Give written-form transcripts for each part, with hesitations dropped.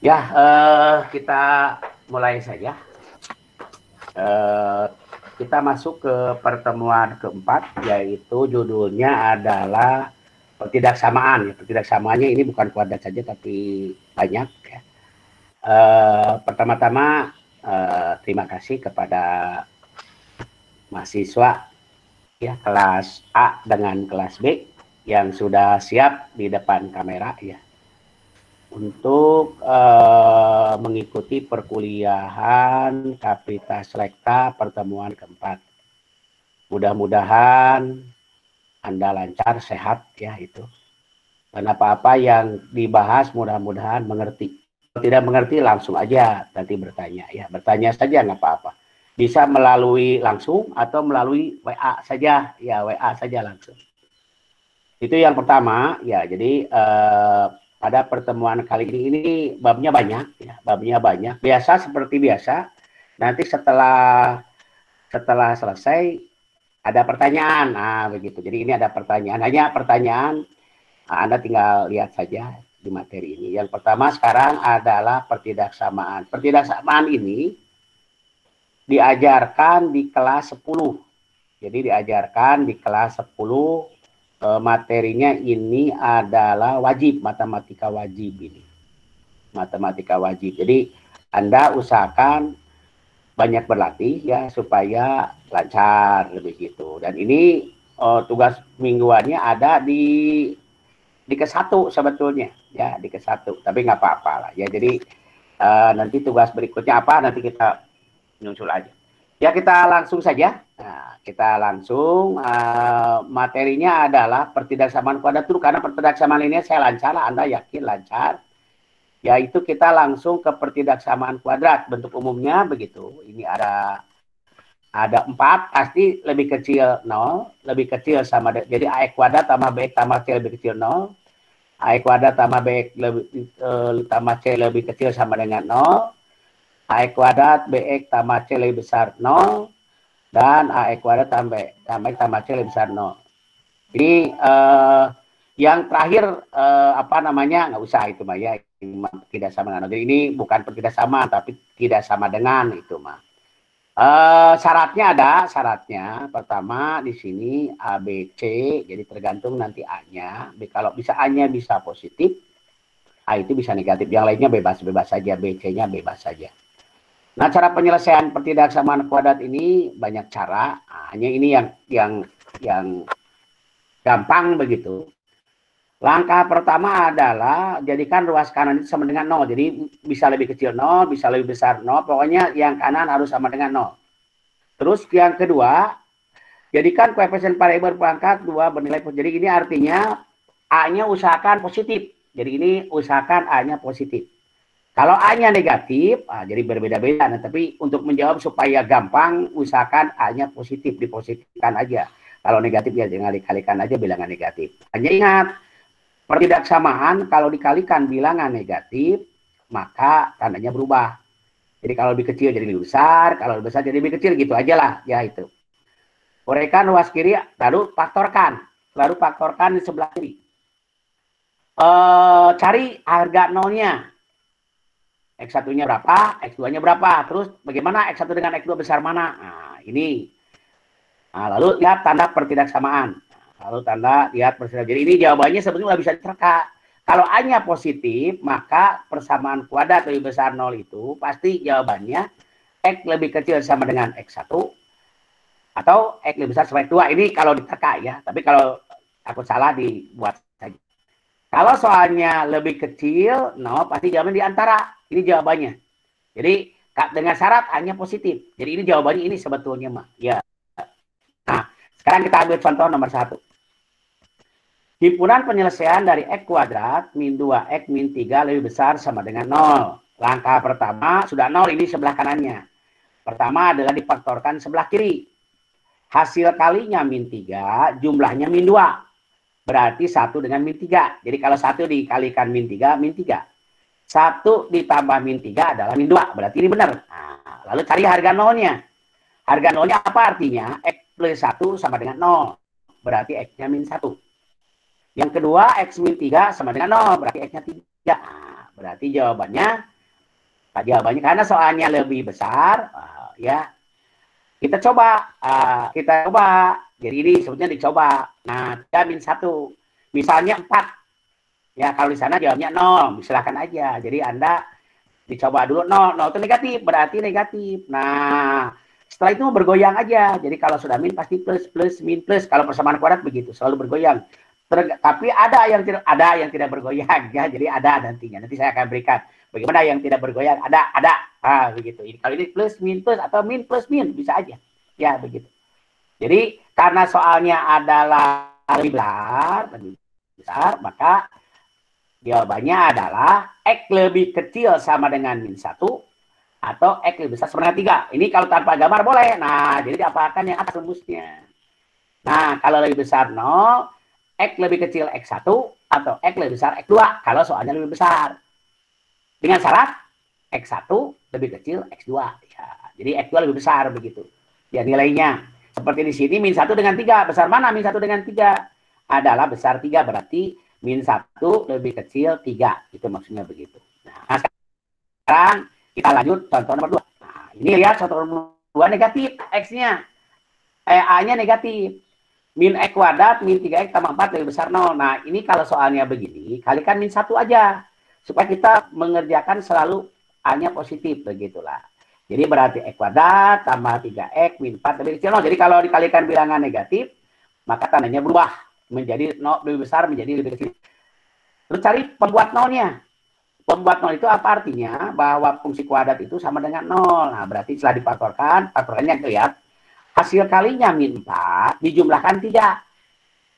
Ya, kita mulai saja. Kita masuk ke pertemuan keempat, yaitu judulnya adalah ketidaksamaan. Ketidaksamaannya ini bukan kuadrat saja, tapi banyak. Ya. Pertama-tama, terima kasih kepada mahasiswa ya kelas A dengan kelas B yang sudah siap di depan kamera ya untuk mengikuti perkuliahan Kapita Selekta pertemuan keempat. Mudah-mudahan Anda lancar, sehat ya itu. Dan apa-apa yang dibahas mudah-mudahan mengerti. Kalau tidak mengerti langsung aja nanti bertanya ya. Bertanya saja nggak apa-apa. Bisa melalui langsung atau melalui WA saja ya, WA saja langsung. Itu yang pertama ya. Jadi pada pertemuan kali ini babnya banyak ya, babnya banyak. Biasa seperti biasa. Nanti setelah selesai ada pertanyaan. Nah, begitu. Jadi ini ada pertanyaan. Hanya pertanyaan Anda tinggal lihat saja di materi ini. Yang pertama sekarang adalah pertidaksamaan. Pertidaksamaan ini diajarkan di kelas 10. Jadi diajarkan di kelas 10, materinya ini adalah wajib, matematika wajib ini. Matematika wajib. Jadi Anda usahakan banyak berlatih ya supaya lancar lebih gitu. Dan ini tugas mingguannya ada di ke-1 sebetulnya ya, di ke-1. Tapi nggak apa-apa lah ya. Jadi nanti tugas berikutnya apa nanti kita nyusul aja. Ya kita langsung saja. Nah, kita langsung materinya adalah pertidaksamaan kuadratur karena pertidaksamaan ini saya lancar, Anda yakin lancar. Yaitu kita langsung ke pertidaksamaan kuadrat. Bentuk umumnya begitu. Ini ada 4, pasti lebih kecil 0, lebih kecil sama jadi A kuadrat tambah B tambah C lebih kecil 0. A kuadrat tambah B tambah C lebih kecil sama dengan 0. A kuadrat BX tambah C lebih besar 0. Dan A kuadrat tambah C lebih besar 0. Ini yang terakhir apa namanya, nggak usah itu mah ya, tidak sama dengan. Jadi ini bukan tidak sama tapi tidak sama dengan itu mah. Syaratnya ada, syaratnya pertama di sini A, B, C, jadi tergantung nanti A-nya. Kalau bisa A-nya bisa positif, A itu bisa negatif. Yang lainnya bebas-bebas saja, B, C-nya bebas saja. Nah, cara penyelesaian pertidaksamaan kuadrat ini banyak cara. Nah, hanya ini yang gampang begitu. Langkah pertama adalah jadikan ruas kanan itu sama dengan 0. Jadi bisa lebih kecil 0, bisa lebih besar 0. Pokoknya yang kanan harus sama dengan 0. Terus yang kedua, jadikan koefisien variabel perangkat 2 bernilai positif. Jadi ini artinya A-nya usahakan positif. Jadi ini usahakan A-nya positif. Kalau A-nya negatif, jadi berbeda-beda. Nah, tapi untuk menjawab supaya gampang, usahakan A-nya positif, dipositifkan aja. Kalau negatif ya jangan dikalikan aja bilangan negatif. Hanya ingat, pertidaksamaan kalau dikalikan bilangan negatif, maka tandanya berubah. Jadi kalau lebih kecil jadi lebih besar, kalau lebih besar jadi lebih kecil, gitu aja lah. Ya itu. Uraikan ruas kiri, lalu faktorkan. Lalu faktorkan di sebelah kiri. Cari harga nolnya. X1-nya berapa, X2-nya berapa, terus bagaimana X1 dengan X2 besar mana. Nah, ini. Nah, lalu lihat tanda pertidaksamaan. Lalu tanda lihat pertidaksamaan. Jadi ini jawabannya sebetulnya bisa diterka. Kalau A-nya positif, maka persamaan kuadrat lebih besar 0 itu pasti jawabannya X lebih kecil sama dengan X1 atau X lebih besar sama X2. Ini kalau diterka ya. Tapi kalau aku salah dibuat saja. Kalau soalnya lebih kecil, pasti jawabannya di antara. Ini jawabannya. Jadi dengan syarat hanya positif. Jadi ini jawabannya ini sebetulnya mah. Ya. Nah, sekarang kita ambil contoh nomor 1. Himpunan penyelesaian dari X kuadrat min 2X min 3 lebih besar sama dengan 0. Langkah pertama sudah 0, ini sebelah kanannya. Pertama adalah difaktorkan sebelah kiri. Hasil kalinya min 3, jumlahnya min 2. Berarti 1 dengan min 3. Jadi kalau 1 dikalikan min 3, min 3. 1 ditambah min 3 adalah min 2. Berarti ini benar. Nah, lalu cari harga nolnya. Harga nolnya apa artinya? X plus 1 sama dengan 0. Berarti X-nya min 1. Yang kedua, X min 3 sama dengan 0. Berarti X-nya 3. Nah, berarti jawabannya Jawabannya karena soalnya lebih besar, ya kita coba, Jadi ini sebetulnya dicoba. Nah, min 1, misalnya 4. Ya, kalau di sana jawabnya 0, silahkan aja. Jadi Anda dicoba dulu 0, 0 itu negatif, berarti negatif. Nah, setelah itu bergoyang aja. Jadi kalau sudah min pasti plus, plus, min, plus. Kalau persamaan kuadrat begitu, selalu bergoyang. Tapi ada yang tidak bergoyang ya. Jadi ada nantinya. Nanti saya akan berikan bagaimana yang tidak bergoyang. Ada. Begitu. Kalau ini plus, min, plus atau min, plus, min bisa aja. Ya, begitu. Jadi karena soalnya adalah lebih besar, maka jawabannya adalah X lebih kecil sama dengan min 1 atau X lebih besar sama dengan 3. Ini kalau tanpa gambar boleh. Nah, jadi diapakan yang atas rumusnya. Nah, kalau lebih besar 0, X lebih kecil X1 atau X lebih besar X2 kalau soalnya lebih besar. Dengan syarat X1 lebih kecil X2. Ya, jadi X2 lebih besar begitu. Ya, nilainya. Seperti di sini min 1 dengan 3. Besar mana min 1 dengan 3? Adalah besar 3, berarti min 1 lebih kecil 3. Itu maksudnya begitu. Nah, sekarang kita lanjut contoh nomor 2. Nah, ini lihat contoh nomor 2 negatif. X-nya. A-nya negatif. Min X kuadrat, min 3X tambah 4 lebih besar 0. Nah, ini kalau soalnya begini, kalikan min 1 aja. Supaya kita mengerjakan selalu A-nya positif. Begitulah. Jadi berarti X kuadrat tambah 3X min 4 lebih kecil 0. Jadi kalau dikalikan bilangan negatif, maka tandanya berubah. Menjadi 0 lebih besar, menjadi lebih kecil. Terus cari pembuat nolnya. Pembuat 0 itu apa artinya? Bahwa fungsi kuadrat itu sama dengan 0. Nah, berarti setelah difaktorkan, faktorkannya lihat. Hasil kalinya min 4 dijumlahkan 3.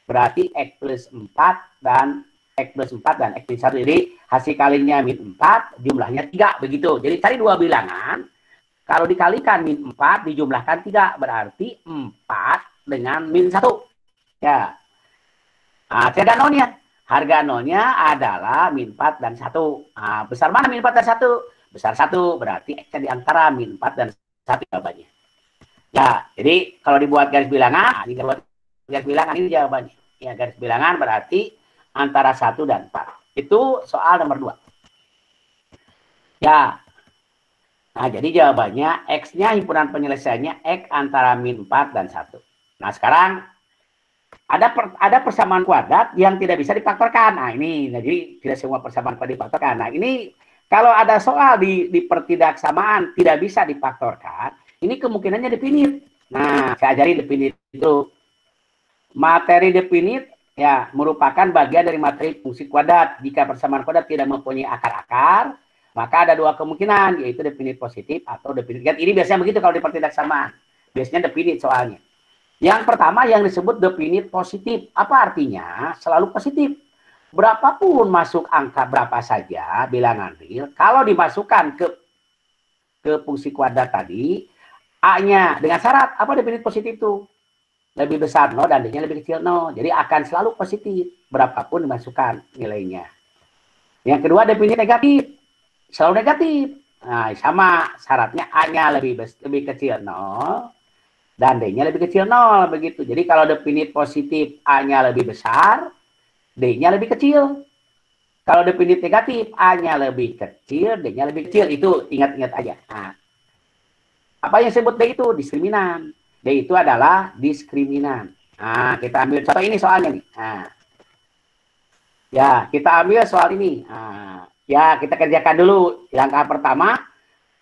Berarti X plus 4 dan X plus 4 dan X plus 1. Jadi hasil kalinya min 4, jumlahnya 3. Begitu. Jadi cari dua bilangan. Kalau dikalikan min 4 dijumlahkan 3, berarti 4 dengan min 1. Ya. Nah, harga nolnya. Harga nolnya adalah min 4 dan 1. Nah, besar mana min 4 dan 1? Besar 1, berarti X-nya di antara min 4 dan 1 jawabannya. Ya, jadi kalau dibuat garis bilangan, ini garis bilangan ini jawabannya. Ya, garis bilangan berarti antara 1 dan 4. Itu soal nomor 2. Ya. Nah, jadi jawabannya X-nya himpunan penyelesaiannya X antara min 4 dan 1. Nah, sekarang ada persamaan kuadrat yang tidak bisa difaktorkan. Nah, ini jadi tidak semua persamaan kuadrat difaktorkan. Nah, ini kalau ada soal di pertidaksamaan tidak bisa difaktorkan, ini kemungkinannya definit. Nah, saya ajari definit itu. Materi definit ya merupakan bagian dari materi fungsi kuadrat. Jika persamaan kuadrat tidak mempunyai akar-akar, maka ada dua kemungkinan, yaitu definit positif atau definit negatif. Ini biasanya begitu kalau di pertidaksamaan. Biasanya definit soalnya. Yang pertama yang disebut definit positif. Apa artinya? Selalu positif. Berapapun masuk angka berapa saja, bilangan real, kalau dimasukkan ke fungsi kuadrat tadi, A-nya dengan syarat, apa definit positif itu? Lebih besar 0 dan D-nya lebih kecil 0. Jadi akan selalu positif, berapapun dimasukkan nilainya. Yang kedua definit negatif. Selalu negatif. Nah, sama syaratnya A-nya lebih kecil 0 dan D-nya lebih kecil 0 begitu. Jadi kalau definit positif A-nya lebih besar, D-nya lebih kecil. Kalau definit negatif A-nya lebih kecil, D-nya lebih kecil. Itu ingat-ingat aja. Nah, apa yang disebut D itu? Diskriminan. D itu adalah diskriminan. Nah, kita ambil contoh ini soalnya nih. Nah, ya, kita ambil soal ini. Nah, ya, kita kerjakan dulu. Langkah pertama,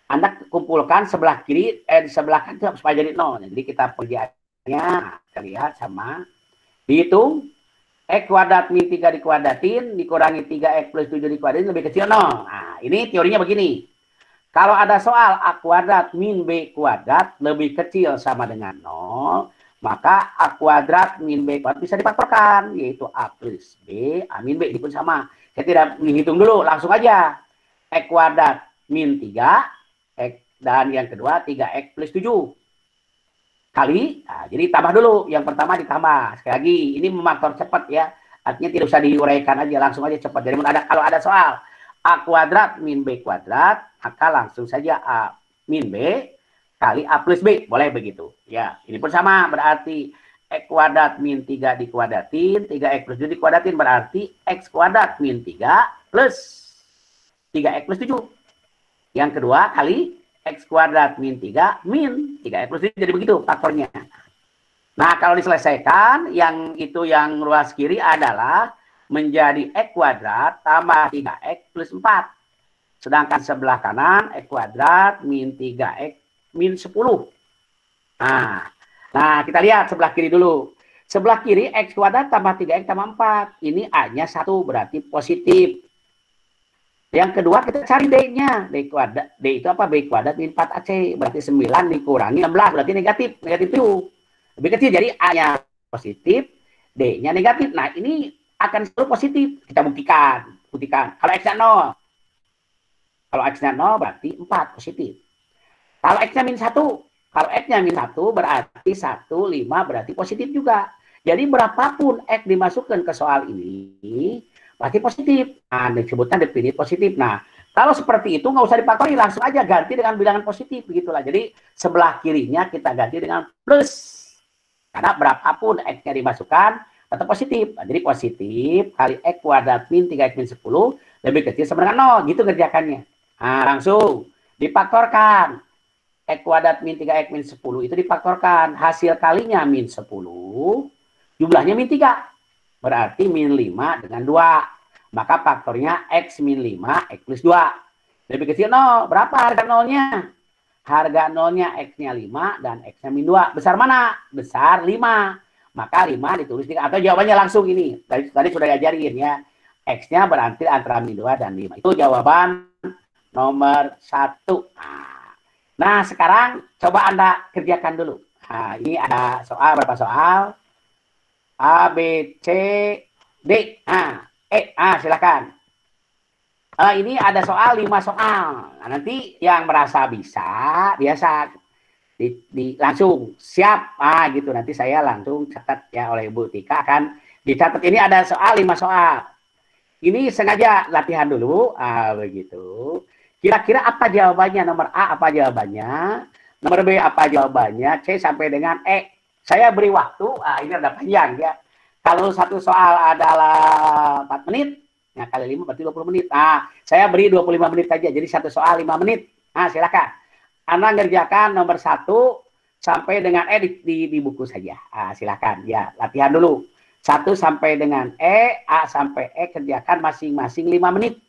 Anda kumpulkan sebelah kiri, di sebelah kanan supaya jadi 0. Jadi kita kerjaannya, kita lihat sama. Dihitung, X kuadrat min 3 dikuadratin, dikurangi 3X plus 7 dikuadratin, lebih kecil 0. Nah, ini teorinya begini. Kalau ada soal A kuadrat min B kuadrat lebih kecil sama dengan 0, maka A kuadrat min B kuadrat bisa difaktorkan, yaitu A plus B, A min B, ini pun sama. Saya tidak menghitung dulu, langsung aja. X kuadrat min 3, X, dan yang kedua 3X plus 7. Kali, nah, jadi tambah dulu. Yang pertama ditambah. Sekali lagi, ini memfaktor cepat ya. Artinya tidak usah diuraikan aja, langsung aja cepat. Jadi kalau ada soal A kuadrat min B kuadrat, maka langsung saja A min B kali A plus B. Boleh begitu. Ya, ini pun sama. Berarti X kuadrat min 3 dikuadratin, 3X plus 7 dikuadratin, berarti X kuadrat min 3 plus 3X plus 7. Yang kedua kali X kuadrat min 3 min 3X plus 7. Jadi begitu faktornya. Nah, kalau diselesaikan, yang itu yang ruas kiri adalah menjadi X kuadrat tambah 3X plus 4. Sedangkan sebelah kanan X kuadrat min 3X min 10. Nah, kita lihat sebelah kiri dulu. Sebelah kiri X kuadrat tambah 3X tambah 4. Ini A-nya 1, berarti positif. Yang kedua kita cari D-nya. D kuadrat. D itu apa? B kuadrat min 4AC. Berarti 9 dikurangi 16. Berarti negatif. Negatif itu. Lebih kecil. Jadi A-nya positif. D-nya negatif. Nah, ini akan selalu positif. Kita buktikan. Kalau X-nya 0. Kalau X-nya 0 berarti 4 positif. Kalau X-nya min 1. Kalau X-nya min 1 berarti 1, 5 berarti positif juga. Jadi berapapun X dimasukkan ke soal ini, pasti positif. Nah, disebutkan definit positif. Nah, kalau seperti itu nggak usah dipaktori, langsung aja ganti dengan bilangan positif. Begitulah. Jadi sebelah kirinya kita ganti dengan plus. Karena berapapun X-nya dimasukkan, tetap positif. Nah, jadi positif kali X kuadrat min 3X min 10 lebih kecil sama dengan 0. Gitu kerjakannya. Nah, langsung difaktorkan. X kuadrat min 3X min 10 itu difaktorkan. Hasil kalinya min 10. Jumlahnya min 3. Berarti min 5 dengan 2. Maka faktornya X min 5, X plus 2. Lebih kecil 0. Berapa harga nolnya? Harga nolnya X-nya 5 dan X-nya min 2. Besar mana? Besar 5. Maka 5 ditulis 3. Atau jawabannya langsung ini. Tadi sudah diajarin ya. X-nya berarti antara min 2 dan 5. Itu jawaban nomor 1. Nah, sekarang coba Anda kerjakan dulu. Nah, ini ada soal, berapa soal? A, B, C, D. Silakan. Ini ada soal 5 soal. Nah, nanti yang merasa bisa, biasa langsung siap. Gitu. Nanti saya langsung catat ya oleh Ibu Tika akan dicatat. Ini ada soal 5 soal. Ini sengaja latihan dulu. Begitu. Kira-kira apa jawabannya? Nomor A apa jawabannya? Nomor B apa jawabannya? C sampai dengan E. Saya beri waktu. Ini ada panjang ya. Kalau satu soal adalah 4 menit, nah kali 5 berarti 20 menit. Saya beri 25 menit saja. Jadi satu soal 5 menit. Silakan. Anda ngerjakan nomor 1 sampai dengan E di buku saja. Silakan. Ya, latihan dulu. 1 sampai dengan E, A sampai E kerjakan masing-masing 5 menit.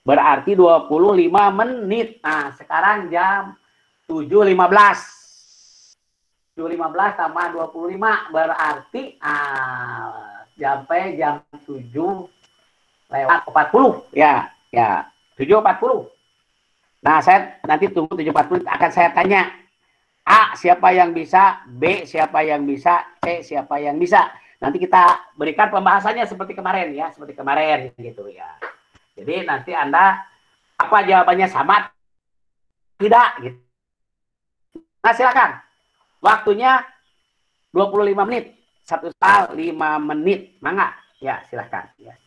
Berarti 25 menit. Nah, sekarang jam 7.15. 7.15 tambah 25 berarti sampai jam 7:40 ya. 7:40. Nah, saya nanti tunggu 7:40 akan saya tanya A siapa yang bisa, B siapa yang bisa, C siapa yang bisa. Nanti kita berikan pembahasannya seperti kemarin ya, seperti kemarin gitu ya. Jadi nanti Anda apa jawabannya sama tidak gitu. Nah, silakan. Waktunya 25 menit. Satu soal 5 menit. Mangga. Ya, silakan. Ya.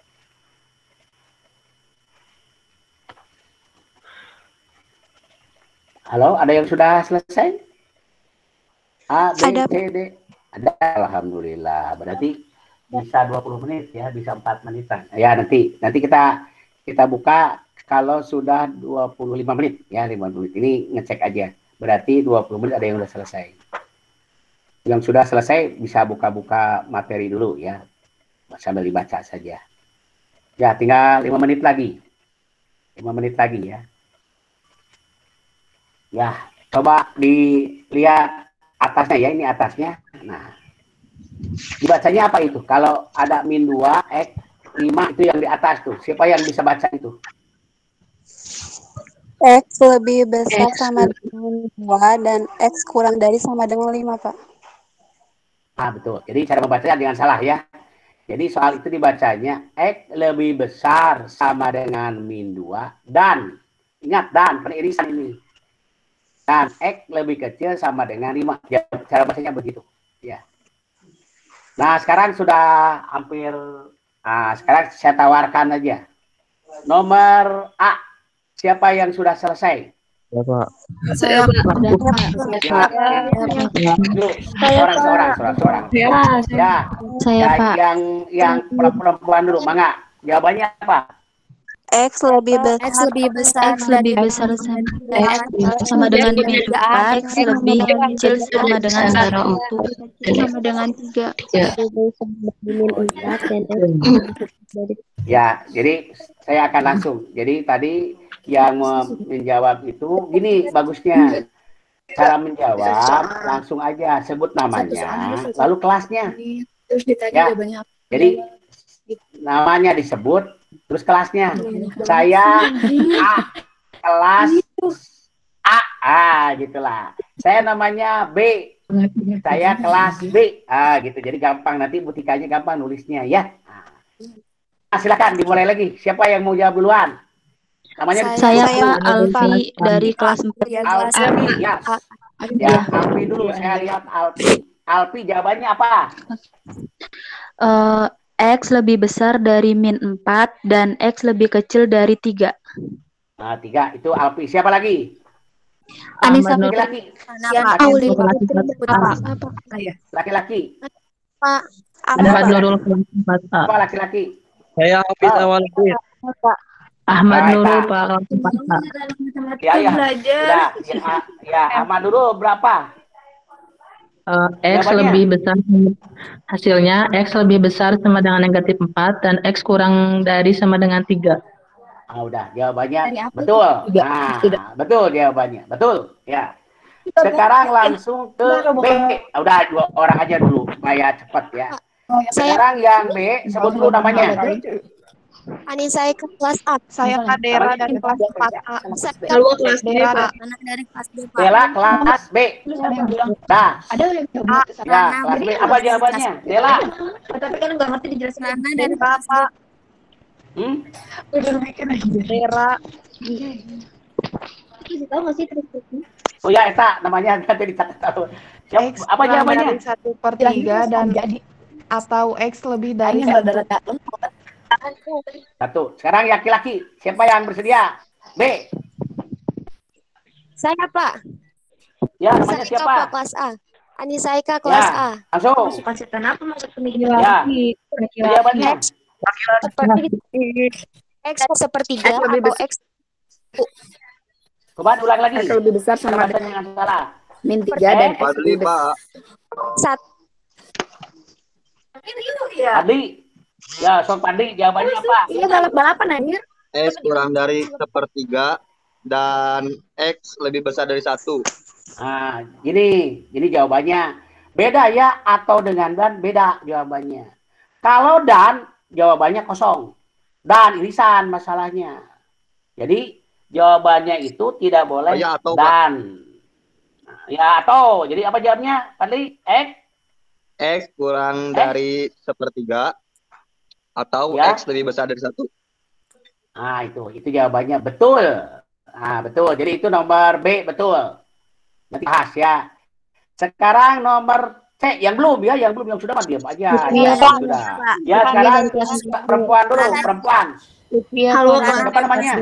Halo, ada yang sudah selesai? A, B, C, D. Ada. Alhamdulillah. Berarti bisa 20 menit ya, bisa 4 menitan. Ya, nanti kita buka kalau sudah 25 menit ya, 5 menit ini ngecek aja. Berarti 20 menit ada yang sudah selesai. Yang sudah selesai bisa buka-buka materi dulu ya. Sambil dibaca saja. Ya, tinggal 5 menit lagi. 5 menit lagi ya. Ya, coba dilihat atasnya ya, ini atasnya. Nah, dibacanya apa itu? Kalau ada min 2, X, 5 itu yang di atas tuh. Siapa yang bisa baca itu? X lebih besar sama dengan 2 dan X kurang dari sama dengan 5, Pak. Betul. Jadi cara membacanya jangan salah ya. Jadi soal itu dibacanya X lebih besar sama dengan min 2 dan, ingat dan, penirisan ini. Dan X lebih kecil sama dengan 5. Ya, cara bacanya begitu. Ya. Nah, sekarang sudah hampir, sekarang saya tawarkan aja. Nomor A, siapa yang sudah selesai? Ya, Pak. Saya, Pak. Seorang. Ya, Saya, Pak. Yang perempuan dulu, mangga. Jawabannya apa? X lebih X lebih besar X lebih besar sama dengan min 4, X lebih kecil sama dengan 1 sama dengan 3. Ya, jadi saya akan langsung. Jadi tadi yang menjawab itu gini bagusnya. Cara menjawab langsung aja sebut namanya, lalu kelasnya. Terus ditanya Ya, jawabannya apa. jadi namanya disebut, terus kelasnya. Saya A, kelas A, gitulah. Saya namanya B, saya kelas B, gitu. Jadi gampang, nanti butikanya gampang nulisnya ya. Silakan dimulai lagi. Siapa yang mau jawab duluan? Namanya Saya Pak Alfi dari kelas 4. Alfi, ya. Ya, Alfi dulu. Saya lihat Alfi. Alfi jawabannya apa? X lebih besar dari min 4 dan X lebih kecil dari 3. Nah, 3 itu Alfi. Siapa lagi? Anissa Laki-laki. Laki-laki. Pak. Ahmad Nurul kelas 4 Pak. Apa laki-laki? Saya Hafiz Awaludin. Ahmad Nurul Pak kelas 4 Pak. Ya, ya, Ahmad dulu berapa? X lebih besar, hasilnya X lebih besar sama dengan negatif 4 dan X kurang dari sama dengan 3. Udah, jawabannya betul. Nah, betul jawabannya. Betul, ya. Sekarang langsung ke B. Udah, 2 orang aja dulu supaya cepat ya. Sekarang yang B, sebut dulu namanya. Anissa ke kelas A. Saya Kadera dari kelas 4A. Halo kelas B, Dera. Pak. Anak dari kelas B, Pak. Dela kelas B. Nah, Ada yang jawab ke ya, kelas B. Apa jawabannya? Dela. tapi kan nggak ngerti dijelasin. Nana dari kelas B. Dera. Oh ya, Eta namanya nanti dicatat. X Apa jawabannya? dari 1/3 dan atau X lebih dari 1. 1. Sekarang laki-laki. Siapa yang bersedia? B. Saya Pak. Ya, namanya Saya siapa? Pak kelas A. Anissa Eka kelas A. Langsung. Kenapa masuk ke Ya. Jawabannya. X sepertiga atau X Coba ulang lagi. X lebih besar sama dengan salah. min 3 dan X Fadli, Pak. Adi. Ya, Sob Pandi, jawabannya apa? Iya, balap-balapan anjir. X kurang dari 1/3 dan X lebih besar dari 1. Nah, ini jawabannya. Beda ya, atau dengan dan beda jawabannya. Kalau dan, jawabannya kosong. Dan irisan masalahnya. Jadi, jawabannya itu tidak boleh ya, atau, dan. Ya, atau. Jadi, apa jawabnya, Fadli? X kurang dari 1/3 atau ya. X lebih besar dari 1. Nah, itu jawabannya betul. Nah, betul. Jadi itu nomor B, betul. Nanti bahas ya. Sekarang nomor C, yang belum ya, yang sudah mah diam aja. Iya, Pak. Sudah. Ya, sekarang perempuan dulu, perempuan. Halo, apa namanya?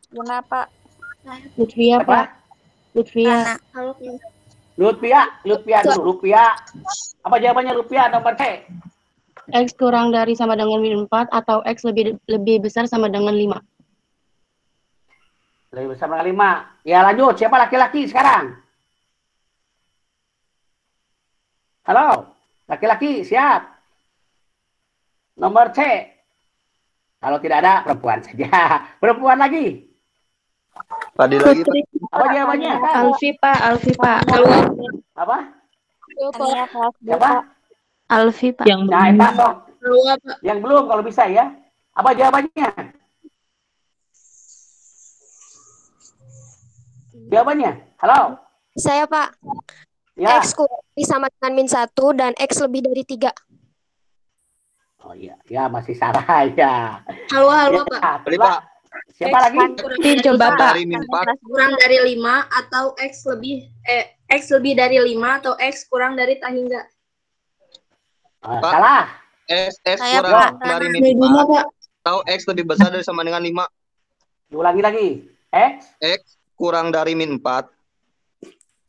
Kenapa? Lutfia Apa? Lutfia. Halo. Lutfia dulu. Lutfia. Apa jawabannya Lutfia nomor C? X kurang dari sama dengan min 4 atau X lebih besar sama dengan 5. Lebih besar dengan 5. Ya, lanjut. Siapa laki-laki sekarang? Halo, laki-laki siap. Nomor C. Kalau tidak ada, perempuan saja. Perempuan lagi. Fadli lagi, Pak. Apa jawabannya? Alfi Pak. Apa? Siapa? Alfi Pak. Nah, yang belum kalau bisa ya. Apa jawabannya? Jawabannya. Halo. Saya Pak. Ya. X kurang sama dengan min 1 dan X lebih dari 3. Oh iya, ya masih salah ya. Halo, Ya, Pak. Pak. Siapa lagi? Coba Pak. Dari min 4 Kurang dari 5 atau X lebih dari 5 atau X kurang dari tak hingga. Pak. Salah. X Saya, kurang Pak. dari min 4 atau X lebih besar dari sama dengan 5. Diulangi lagi. X kurang dari min 4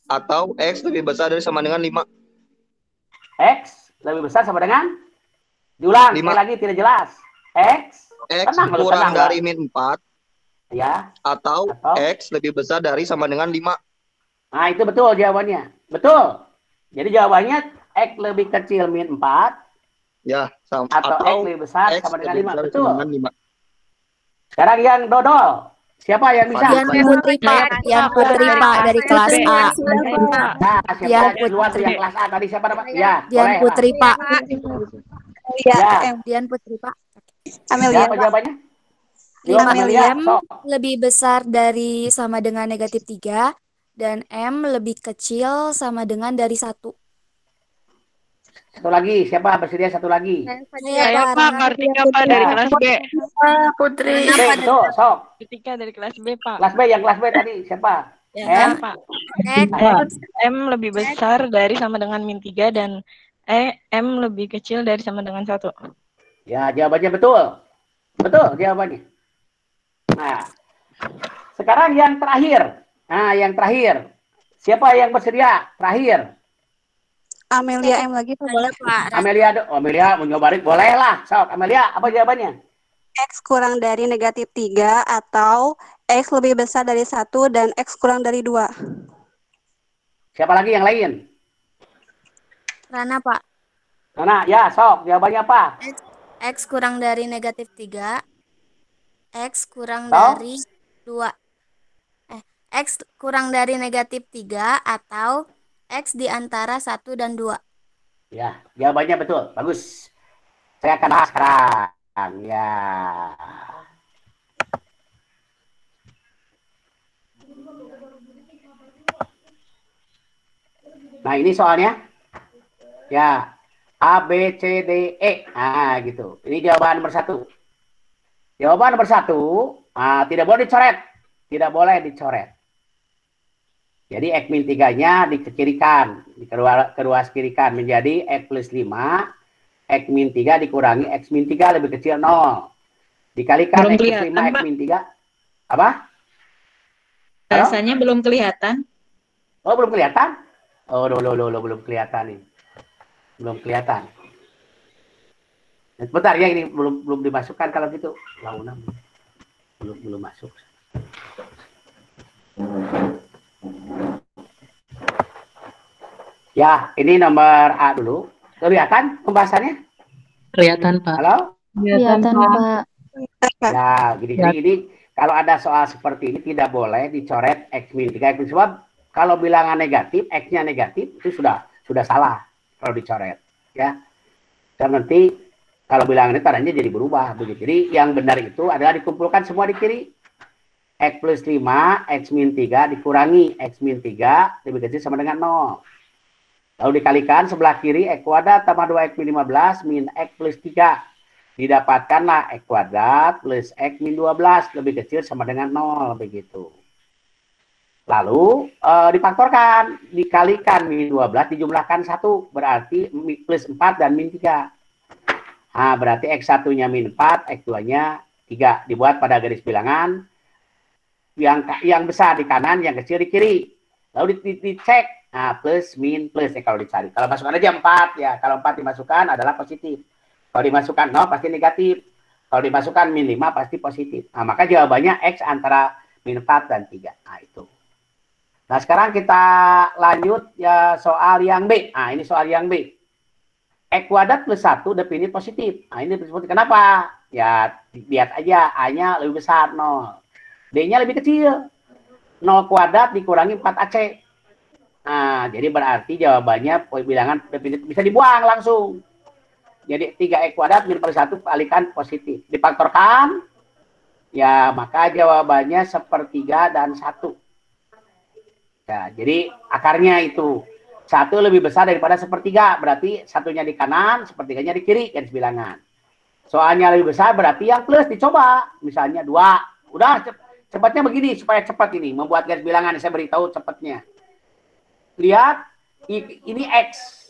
atau X lebih besar dari sama dengan 5. X lebih besar sama dengan? Diulang, 5. sekali lagi tidak jelas. X X Tenang, lu kurang tenang, dari Wak. min 4 Ya, atau atau X lebih besar dari sama dengan 5. nah itu betul jawabannya. Betul. Jadi jawabannya X lebih kecil min 4 Ya, atau X atau lebih besar X sama dengan lebih 5. besar Betul. sama dengan 5. Sekarang yang dodol. Siapa yang bisa? Dian Putri Pak, Dian Putri Pak dari kelas A. Nah, Dian siapa duluan tuh yang kelas A tadi siapa nama? Ya, Dian boleh. Putri Pak. Ya, Ya. Dian Putri Pak. Amelia. Siapa jawabannya? Yuk, 5 Amelia, M sok. lebih besar dari sama dengan negatif 3 dan M lebih kecil sama dengan dari 1. Satu lagi, siapa bersedia satu lagi? Saya Pak, Kartika Pak dari kelas B. Putri. B, betul, sok. Kartika dari kelas B, Pak. Kelas B, yang kelas B tadi siapa? Ya, M? Pak. X M lebih besar dari sama dengan min 3 dan M lebih kecil dari sama dengan 1. Ya, jawabannya betul. Betul jawabannya. Nah, sekarang yang terakhir. Nah, yang terakhir. Siapa yang bersedia? Terakhir. Amelia M lagi tuh boleh. Amelia mau nyobain boleh lah. Sok, Amelia, apa jawabannya? X kurang dari negatif 3 atau X lebih besar dari 1 dan X kurang dari 2. Siapa lagi yang lain? Rana Pak. Rana, ya, sok. Jawabannya apa? X kurang dari negatif 3. X kurang Atau? dari 2. X kurang dari negatif 3 atau X di antara 1 dan 2. Ya, jawabannya betul. Bagus. Saya akan bahas sekarang. Ya. Nah, ini soalnya. Ya. A, B, C, D, E. Nah, gitu. Ini jawaban nomor 1. Jawaban nomor 1, tidak boleh dicoret. Tidak boleh dicoret. Jadi X min 3-nya dikirikan, kedua kirikan menjadi X plus 5, X min 3 dikurangi X min 3 lebih kecil 0. Dikalikan X plus 5, X min 3. Apa? Rasanya belum kelihatan. Oh, belum kelihatan? Oh, belum kelihatan nih. Belum kelihatan. Bentar ya, ini belum dimasukkan kalau gitu. Launam. Belum masuk. Ya, ini nomor A dulu. Kelihatan pembahasannya? Kelihatan, Pak. Halo? Kelihatan, Pak. Ya, gini. Kalau ada soal seperti ini tidak boleh dicoret X min 3. Sebab kalau bilangan negatif, X-nya negatif, itu sudah salah kalau dicoret. Ya. Karena nanti kalau bilangan itu tandanya jadi berubah. Begitu. Jadi yang benar itu adalah dikumpulkan semua di kiri. X plus 5, X min 3 dikurangi X min 3 lebih kecil sama dengan 0. Lalu dikalikan sebelah kiri X kuadrat tambah 2X min 15 min X plus 3. Didapatkanlah X kuadrat plus X min 12 lebih kecil sama dengan 0. Begitu. Lalu difaktorkan. Dikalikan min 12 dijumlahkan 1. Berarti plus 4 dan min 3. Nah, berarti X1-nya min 4, X2-nya 3. Dibuat pada garis bilangan. Yang besar di kanan, yang kecil di kiri. Lalu dicek. Nah, plus, min, plus. Kalau dicari. Kalau masukkan aja 4. Ya, kalau 4 dimasukkan adalah positif. Kalau dimasukkan 0 pasti negatif. Kalau dimasukkan min 5 pasti positif. Nah, maka jawabannya X antara min 4 dan 3. Nah, itu. Nah, sekarang kita lanjut ya soal yang B. Nah, ini soal yang B. X kuadrat plus 1 definisi positif. Nah, ini positif. Kenapa? Ya, lihat aja. A-nya lebih besar 0. D-nya lebih kecil. 0 kuadrat dikurangi 4AC. Nah, jadi berarti jawabannya bilangan definitif bisa dibuang langsung. Jadi 3X kuadrat min per 1 kalikan positif. Difaktorkan. Ya, maka jawabannya 1/3 dan 1. Ya, jadi akarnya itu 1 lebih besar daripada 1/3. Berarti 1-nya di kanan, 1/3-nya di kiri garis bilangan. Soalnya lebih besar berarti yang plus dicoba. Misalnya 2. Udah cepatnya begini supaya cepat ini. Membuat garis bilangan saya beritahu cepatnya. Lihat, ini X.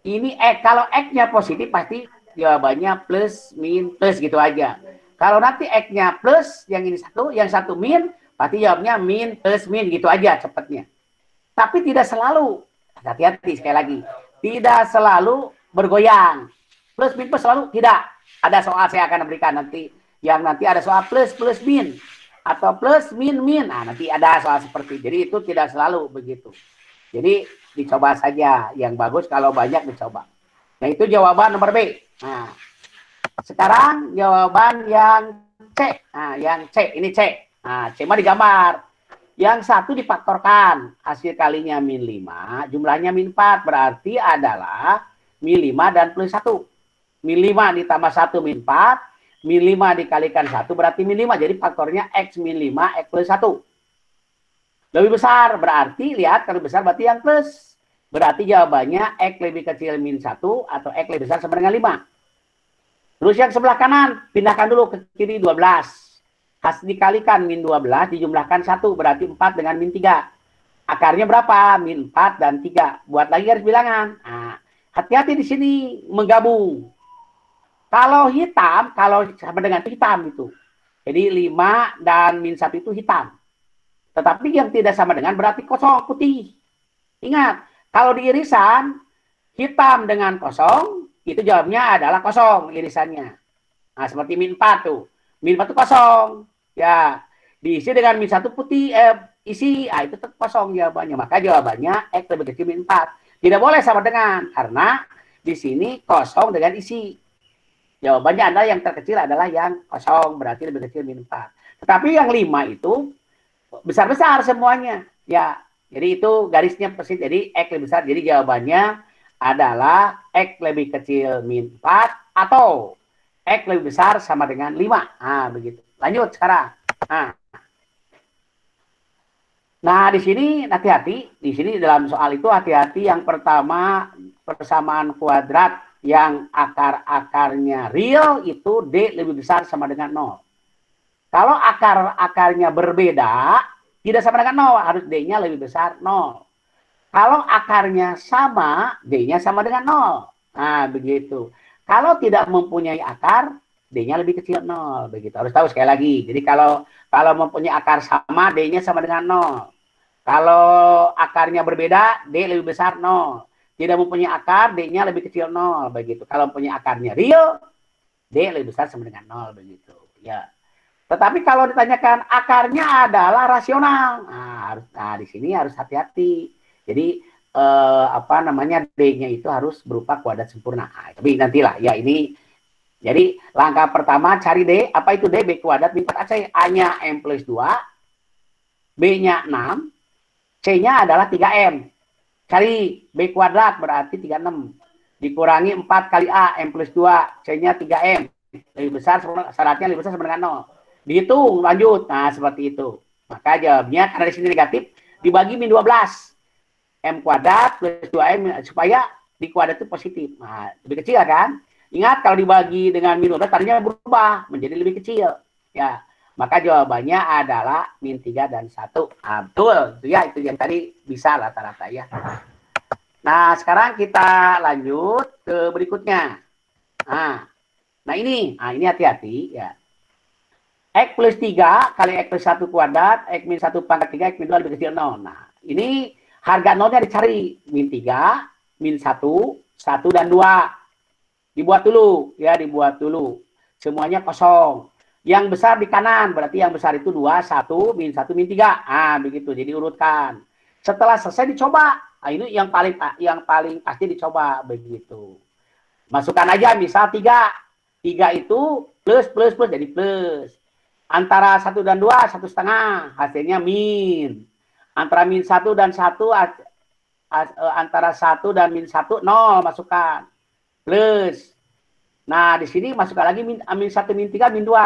Ini X. Kalau X-nya positif pasti jawabannya plus, min, plus gitu aja. Kalau nanti X-nya plus, yang ini 1, yang 1 min, pasti jawabnya min, plus, min gitu aja cepatnya. Tapi tidak selalu. Hati-hati sekali lagi. Tidak selalu bergoyang. Plus, min, plus selalu tidak. Ada soal saya akan berikan nanti yang nanti ada soal plus plus min atau plus min min. Nah, nanti ada soal seperti itu. Jadi itu tidak selalu begitu. Jadi dicoba saja yang bagus, kalau banyak dicoba. Nah, itu jawaban nomor B. Nah, sekarang jawaban yang C. Nah, yang C ini C. Nah, C mah digambar. Yang satu difaktorkan, hasil kalinya min 5, jumlahnya min 4, berarti adalah min 5 dan plus 1. Min 5 ditambah 1 min 4, min 5 dikalikan 1 berarti min 5. Jadi faktornya X min 5, X plus 1. Lebih besar, berarti lihat kalau besar berarti yang plus. Berarti jawabannya X lebih kecil min 1 atau X lebih besar sama dengan 5. Terus yang sebelah kanan, pindahkan dulu ke kiri 12. Hasil dikalikan min 12 dijumlahkan 1 berarti 4 dengan min 3. Akarnya berapa? Min 4 dan 3. Buat lagi garis bilangan. Nah, hati-hati di sini menggabung. Kalau hitam, kalau sama dengan hitam itu. Jadi 5 dan min 1 itu hitam. Tetapi yang tidak sama dengan berarti kosong, putih. Ingat, kalau di irisan, hitam dengan kosong, itu jawabnya adalah kosong irisannya. Nah, seperti min 4 tuh. Min 4 itu kosong. Ya, diisi dengan min 1 putih, isi, itu tetap kosong jawabannya. Maka jawabannya X lebih kecil min 4. Tidak boleh sama dengan, karena di sini kosong dengan isi. Jawabannya adalah yang terkecil adalah yang kosong, berarti lebih kecil min 4. Tetapi yang 5 itu besar-besar semuanya. Ya, jadi itu garisnya persis. Jadi X lebih besar. Jadi jawabannya adalah X lebih kecil min 4 atau X lebih besar sama dengan 5. Nah, begitu. Lanjut sekarang. Nah, di sini hati-hati. Di sini dalam soal itu hati-hati. Yang pertama, persamaan kuadrat yang akar-akarnya real itu D lebih besar sama dengan 0. Kalau akar-akarnya berbeda, tidak sama dengan 0, harus D-nya lebih besar 0. Kalau akarnya sama, D-nya sama dengan 0. Nah, begitu. Kalau tidak mempunyai akar, D-nya lebih kecil 0. Begitu. Harus tahu sekali lagi. Jadi kalau mempunyai akar sama, D-nya sama dengan 0. Kalau akarnya berbeda, D lebih besar 0. Tidak mempunyai akar, D-nya lebih kecil 0, begitu. Kalau mempunyai akarnya real, D lebih besar sama dengan 0, begitu. Ya. Tetapi kalau ditanyakan akarnya adalah rasional, nah di sini harus hati-hati. Jadi D-nya itu harus berupa kuadrat sempurna. Nah, tapi nantilah, ya ini. Jadi langkah pertama cari D, apa itu D? B kuadrat min 4AC. A-nya M plus 2, B-nya 6, C-nya adalah 3M. Cari B kuadrat berarti 36. Dikurangi 4 kali A, M plus 2. C-nya 3M. Lebih besar, syaratnya lebih besar sama dengan 0. Dihitung, lanjut. Nah, seperti itu. Maka jawabnya, karena di sini negatif, dibagi min 12. M kuadrat plus 2M, supaya di kuadrat itu positif. Nah, lebih kecil kan? Ingat, kalau dibagi dengan min 12, tadinya berubah menjadi lebih kecil. Ya. Maka jawabannya adalah min 3 dan 1. Nah, betul. Ya, itu yang tadi bisa rata-rata ya. Nah, sekarang kita lanjut ke berikutnya. Nah ini hati-hati ya. X plus 3 kali X plus 1 kuadrat, X min 1 pangkat 3, X min 2 lebih kecil 0. Nah, ini harga 0-nya dicari. Min 3, min 1, 1 dan 2. Dibuat dulu. Ya, dibuat dulu. Semuanya kosong. Yang besar di kanan, berarti yang besar itu 2, 1, min 1, min 3. Ah, begitu. Jadi urutkan. Setelah selesai dicoba. Nah, ini yang paling pasti dicoba begitu. Masukkan aja misal 3. 3 itu plus jadi plus. Antara 1 dan 2 1,5, hasilnya min. Antara min 1 dan 1 antara 1 dan min 1 0 masukkan. Plus. Nah, di sini masukkan lagi min 1 min 3 min 2.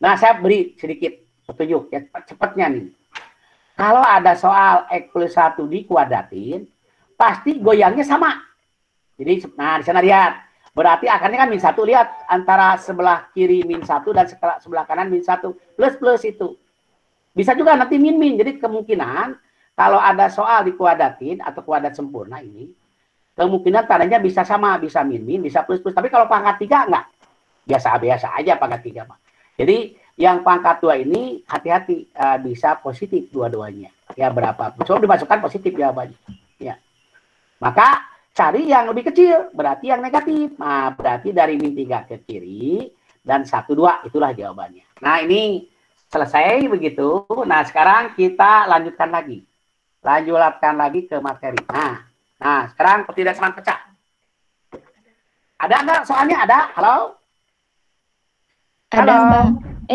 Nah, saya beri sedikit petunjuk ya, cepatnya nih. Kalau ada soal X plus 1 dikuadratin, pasti goyangnya sama. Jadi, nah di sana lihat. Berarti akarnya kan min 1, lihat. Antara sebelah kiri min 1 dan sebelah kanan min 1. Plus itu. Bisa juga nanti min. Jadi kemungkinan, kalau ada soal dikuadratin atau kuadrat sempurna ini, kemungkinan tandanya bisa sama. Bisa min, bisa plus. Tapi kalau pangkat 3, enggak. Biasa-biasa aja pangkat 3, Pak. Jadi yang pangkat 2 ini hati-hati, bisa positif dua-duanya. Ya berapa? Coba dimasukkan positif jawabannya. Ya. Maka cari yang lebih kecil, berarti yang negatif. Nah, berarti dari min 3 ke kiri, dan 1, 2. Itulah jawabannya. Nah, ini selesai begitu. Nah, sekarang kita lanjutkan lagi. Lanjutkan lagi ke materi. Nah, sekarang ketidaksamaan pecah. Ada nggak soalnya? Ada? Halo? Ada, Halo? Pak.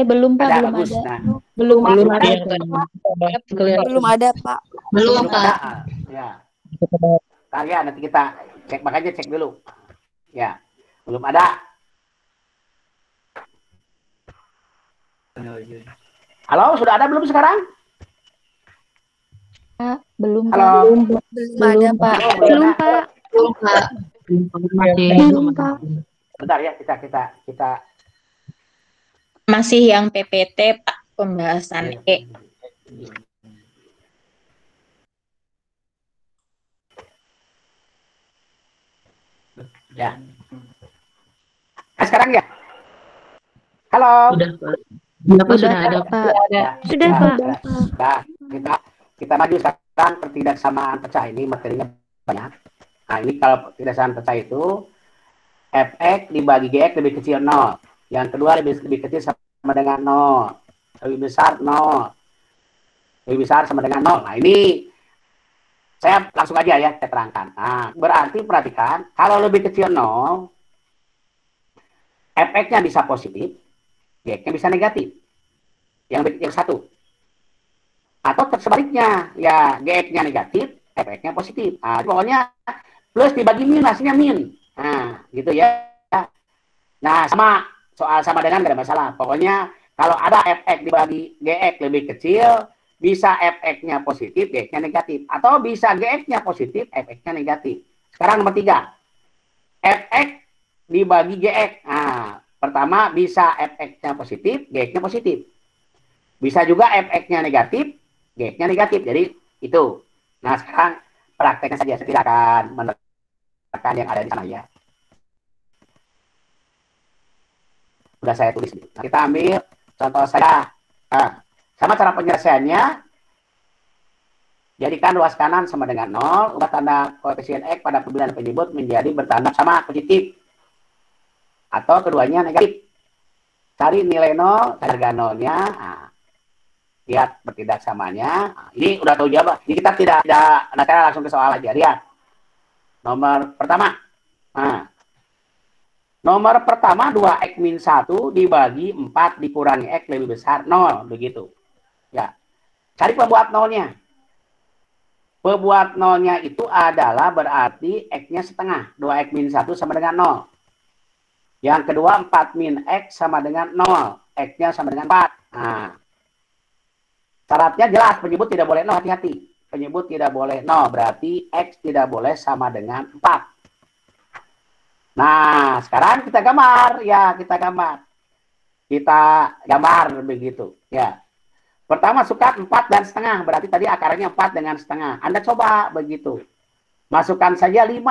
Belum, Pak. Ada, Belum bagus. ada. Nah, Belum belum ada. ada. Belum ada, Pak. Belum ada. Ya. Ntar ya, nanti kita cek, makanya cek dulu. Ya, belum ada. Halo, sudah ada belum sekarang? Belum, Halo? Pak. Belum, Pak. Belum, Pak. Belum, Pak. Belum, Pak. Bentar ya, kita Masih yang PPT, Pak, pembahasan E. ya. Nah, sekarang ya. Halo. Sudah, Pak. Sudah ada, Pak. Sudah, Pak. Nah, kita maju sekarang ketidaksamaan pecah. Ini materinya banyak. Nah, ini kalau ketidaksamaan pecah itu fx dibagi gx lebih kecil 0. Yang kedua lebih kecil sama dengan 0. Lebih besar 0. Lebih besar sama dengan 0. Nah, ini saya langsung aja ya saya terangkan. Nah, berarti perhatikan, kalau lebih kecil 0, fx-nya bisa positif, gx-nya bisa negatif. Yang satu. Atau sebaliknya, ya gx-nya negatif, fx-nya positif. Nah, pokoknya plus dibagi min, hasilnya min. Nah, gitu ya. Nah, soal sama dengan nggak ada masalah. Pokoknya kalau ada fx dibagi gx lebih kecil, bisa fx-nya positif, gx-nya negatif. Atau bisa gx-nya positif, fx-nya negatif. Sekarang nomor 3. fx dibagi gx. Nah, pertama bisa fx-nya positif, gx-nya positif. Bisa juga fx-nya negatif, gx-nya negatif. Jadi itu. Nah, sekarang prakteknya saja. Saya tidak akan menerangkan yang ada di sana ya. Sudah saya tulis. Nah, kita ambil contoh saya. Nah, sama cara penyelesaiannya, jadikan luas kanan sama dengan 0, ubah tanda koefisien X pada pembilangan penyebut menjadi bertanda sama positif. Atau keduanya negatif. Cari nilai 0, cari harga 0-nya. Nah, lihat ketidaksamanya. Nah, ini udah tahu jawaban. Ini kita tidak saya langsung ke soal aja. Lihat. Nomor pertama. Nah, nomor pertama 2x min 1 dibagi 4 dikurangi x lebih besar 0. Begitu. Ya, cari pembuat nolnya. Pembuat nolnya itu adalah berarti x-nya setengah. 2x min 1 sama dengan 0. Yang kedua 4 min x sama dengan 0. X-nya sama dengan 4. Nah, syaratnya jelas, penyebut tidak boleh 0, hati-hati. Penyebut tidak boleh 0, berarti x tidak boleh sama dengan 4. Nah, sekarang kita gambar. Ya, kita gambar. Kita gambar begitu. Ya. Pertama masukkan 4 dan setengah. Berarti tadi akarnya 4 dengan setengah. Anda coba begitu. Masukkan saja 5.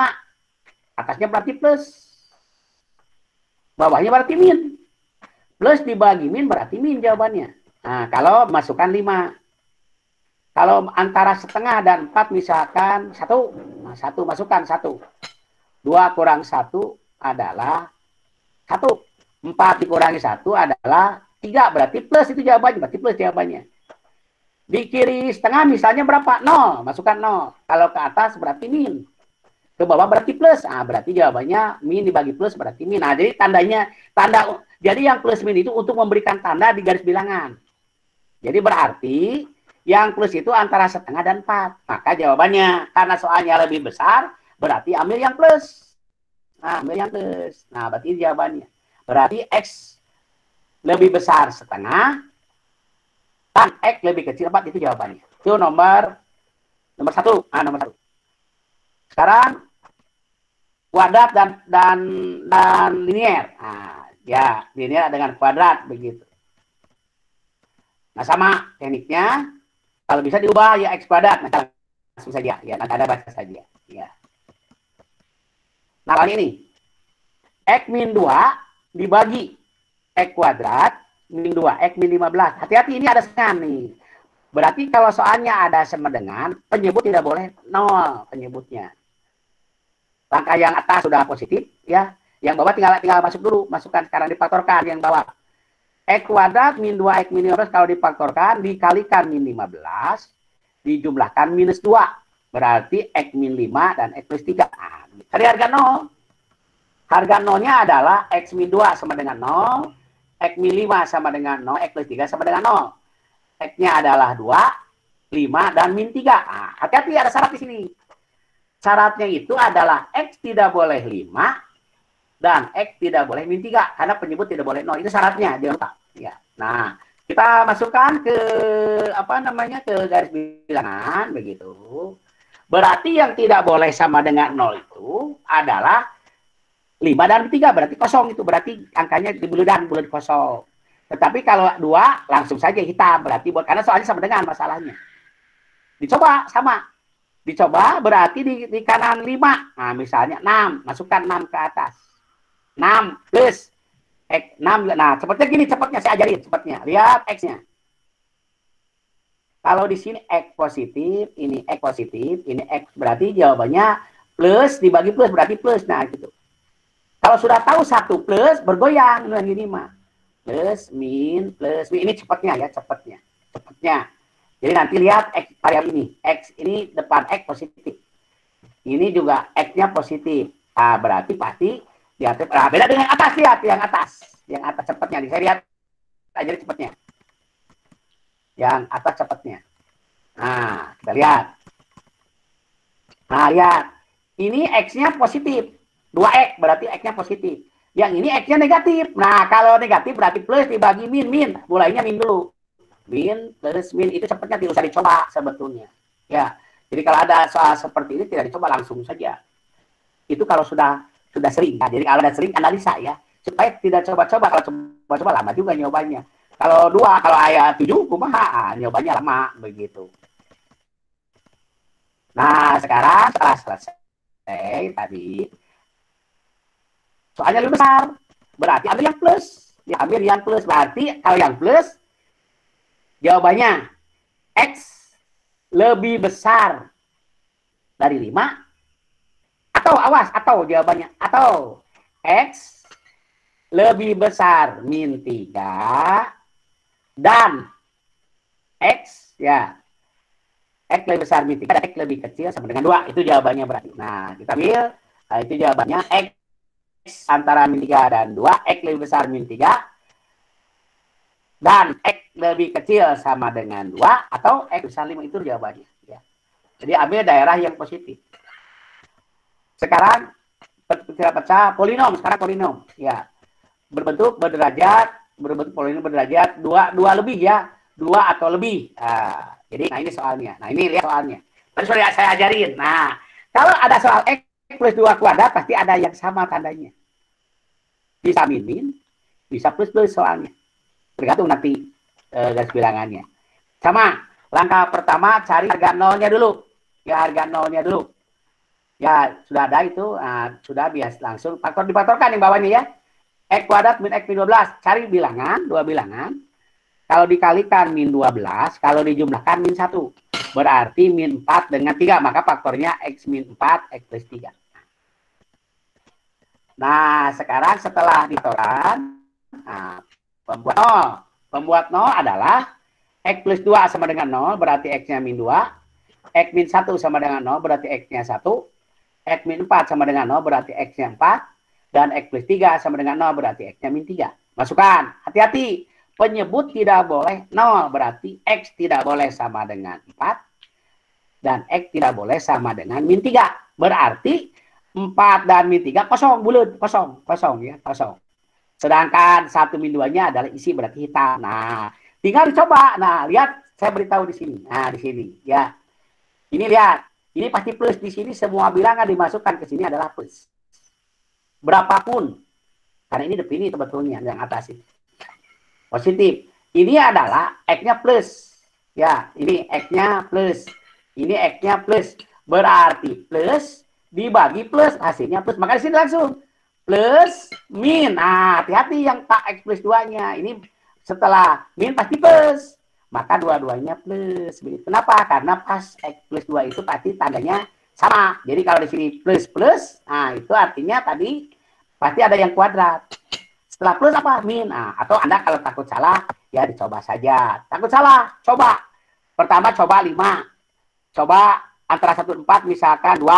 Atasnya berarti plus. Bawahnya berarti min. Plus dibagi min berarti min jawabannya. Nah, kalau masukkan 5. Kalau antara setengah dan 4 misalkan 1. Nah, 1 masukkan 1. 2 kurang 1 adalah 1. 4 dikurangi 1 adalah 3, berarti plus itu jawabannya, berarti plus jawabannya. Di kiri setengah misalnya berapa? 0, masukkan 0. Kalau ke atas berarti min. Ke bawah berarti plus. Ah, berarti jawabannya min dibagi plus berarti min. Nah, jadi jadi yang plus min itu untuk memberikan tanda di garis bilangan. Jadi berarti yang plus itu antara setengah dan 4. Maka jawabannya karena soalnya lebih besar, berarti ambil yang plus. Nah, ambil yang plus. Nah, berarti jawabannya. Berarti x lebih besar setengah dan x lebih kecil 4, itu jawabannya. Itu nomor 1. Ah, nomor 1. Sekarang kuadrat dan linier. Nah, ya, linier dengan kuadrat begitu. Nah, sama tekniknya. Kalau bisa diubah ya x kuadrat. Nah, langsung saja ya, nanti ada baca saja ya. Nah, kali ini x min 2 dibagi x kuadrat min 2, x min 15. Hati-hati, ini ada setengah nih. Berarti kalau soalnya ada sama dengan, penyebut tidak boleh 0 penyebutnya. Langkah yang atas sudah positif, ya. Yang bawah tinggal masuk dulu, masukkan sekarang difaktorkan yang bawah. X kuadrat min 2X min 15 kalau difaktorkan dikalikan min 15 dijumlahkan minus 2. Berarti X min 5 dan X plus 3. Nah, cari harga 0. Harga 0-nya adalah X min 2 sama dengan 0, X min 5 sama dengan 0, X plus 3 sama dengan 0. X-nya adalah 2, 5, dan min 3. Nah, hati-hati ada syarat di sini. Syaratnya itu adalah X tidak boleh 5, dan X tidak boleh min 3. Karena penyebut tidak boleh 0. Itu syaratnya. Jangan lupa. Ya. Nah, kita masukkan ke, ke garis bilangan. Begitu. Berarti yang tidak boleh sama dengan 0 itu adalah 5 dan 3. Berarti kosong itu. Berarti angkanya di bulan kosong. Tetapi kalau 2 langsung saja hitam. Berarti karena soalnya sama dengan masalahnya. Dicoba sama. Dicoba berarti di kanan 5. Nah, misalnya 6. Masukkan 6 ke atas. 6 plus X 6. Nah, cepatnya gini, cepatnya saya ajarin cepatnya. Lihat X-nya. Kalau di sini X positif, ini X positif, ini X berarti jawabannya plus dibagi plus berarti plus. Nah, gitu. Kalau sudah tahu 1 plus bergoyang dengan gini mah. Plus min ini cepatnya ya, cepatnya. Jadi nanti lihat X variabel ini. X ini depan X positif. Ini juga X-nya positif. Nah, berarti pasti diatur. Nah, beda dengan atas, lihat yang atas cepatnya. Saya lihat aja cepatnya. Yang atas cepatnya. Nah, kita lihat. Nah, lihat. Ini X-nya positif. 2X berarti X-nya positif. Yang ini X-nya negatif. Nah, kalau negatif berarti plus dibagi min. Mulainya min dulu. Min plus min itu cepatnya tidak usah dicoba sebetulnya. Ya. Jadi kalau ada soal seperti ini tidak dicoba, langsung saja. Itu kalau sudah sering. Nah, jadi kalau ada sering analisa ya, supaya tidak coba-coba. Kalau coba-coba lama juga nyobanya. Kalau 2, kalau ayat 7 kumaha, nyobanya lama begitu. Nah, sekarang setelah selesai tadi soalnya lebih besar. Berarti ambil yang plus. Ya, ambil yang plus. Berarti kalau yang plus jawabannya X lebih besar dari 5. Atau jawabannya, atau X lebih besar min 3 dan X ya X lebih besar min 3 dan X lebih kecil sama dengan 2. Itu jawabannya berarti. Nah, kita ambil, itu jawabannya X antara min 3 dan 2, X lebih besar min 3 dan X lebih kecil sama dengan 2 atau X besar 5. Itu jawabannya ya. Jadi ambil daerah yang positif. Sekarang pecah polinom, sekarang polinom ya. Berbentuk polinom berderajat 2 lebih ya. 2 atau lebih. Jadi ini soalnya. Nah, ini lihat soalnya. Tadi sudah saya ajarin. Nah, kalau ada soal X plus 2 kuadrat pasti ada yang sama tandanya. Bisa min, bisa plus soalnya. Tergantung nanti garis bilangannya. Sama. Langkah pertama cari harga nolnya dulu. Ya, harga nolnya dulu. Ya, sudah ada itu. Sudah bias langsung. Difaktorkan yang bawahnya ya. X kuadrat min X min 12. Cari bilangan, 2 bilangan. Kalau dikalikan min 12, kalau dijumlahkan min 1. Berarti min 4 dengan 3. Maka faktornya X min 4, X plus 3. Nah, sekarang setelah difaktorkan, pembuat 0 adalah X plus 2 sama dengan 0, berarti X-nya min 2. X min 1 sama dengan 0, berarti X-nya 1. X min 4 sama dengan 0, berarti X-nya 4. Dan X plus 3 sama dengan 0, berarti X-nya min 3. Masukkan. Hati-hati. Penyebut tidak boleh 0, berarti X tidak boleh sama dengan 4. Dan X tidak boleh sama dengan min 3. Berarti 4 dan min 3 kosong, bulat. Kosong ya, kosong. Sedangkan 1 min 2-nya adalah isi, berarti hitam. Nah, tinggal dicoba. Nah, lihat. Saya beritahu di sini. Nah, di sini. Ya. Ini lihat. Ini pasti plus di sini, semua bilangan dimasukkan ke sini adalah plus. Berapapun. Karena ini defini sebetulnya yang atas ini. Positif. Ini adalah X-nya plus. Ya, ini X-nya plus. Ini X-nya plus. Berarti plus dibagi plus, hasilnya plus. Maka di sini langsung plus min. Nah, hati-hati yang tak X plus 2-nya. Ini setelah min pasti plus. Maka dua-duanya plus. Kenapa? Karena pas X plus 2 itu pasti tandanya sama. Jadi kalau di sini plus, nah itu artinya tadi pasti ada yang kuadrat. Setelah plus apa? Min. Nah, atau Anda kalau takut salah, ya dicoba saja. Takut salah, coba. Pertama coba 5. Coba antara 1 dan 4 misalkan 2.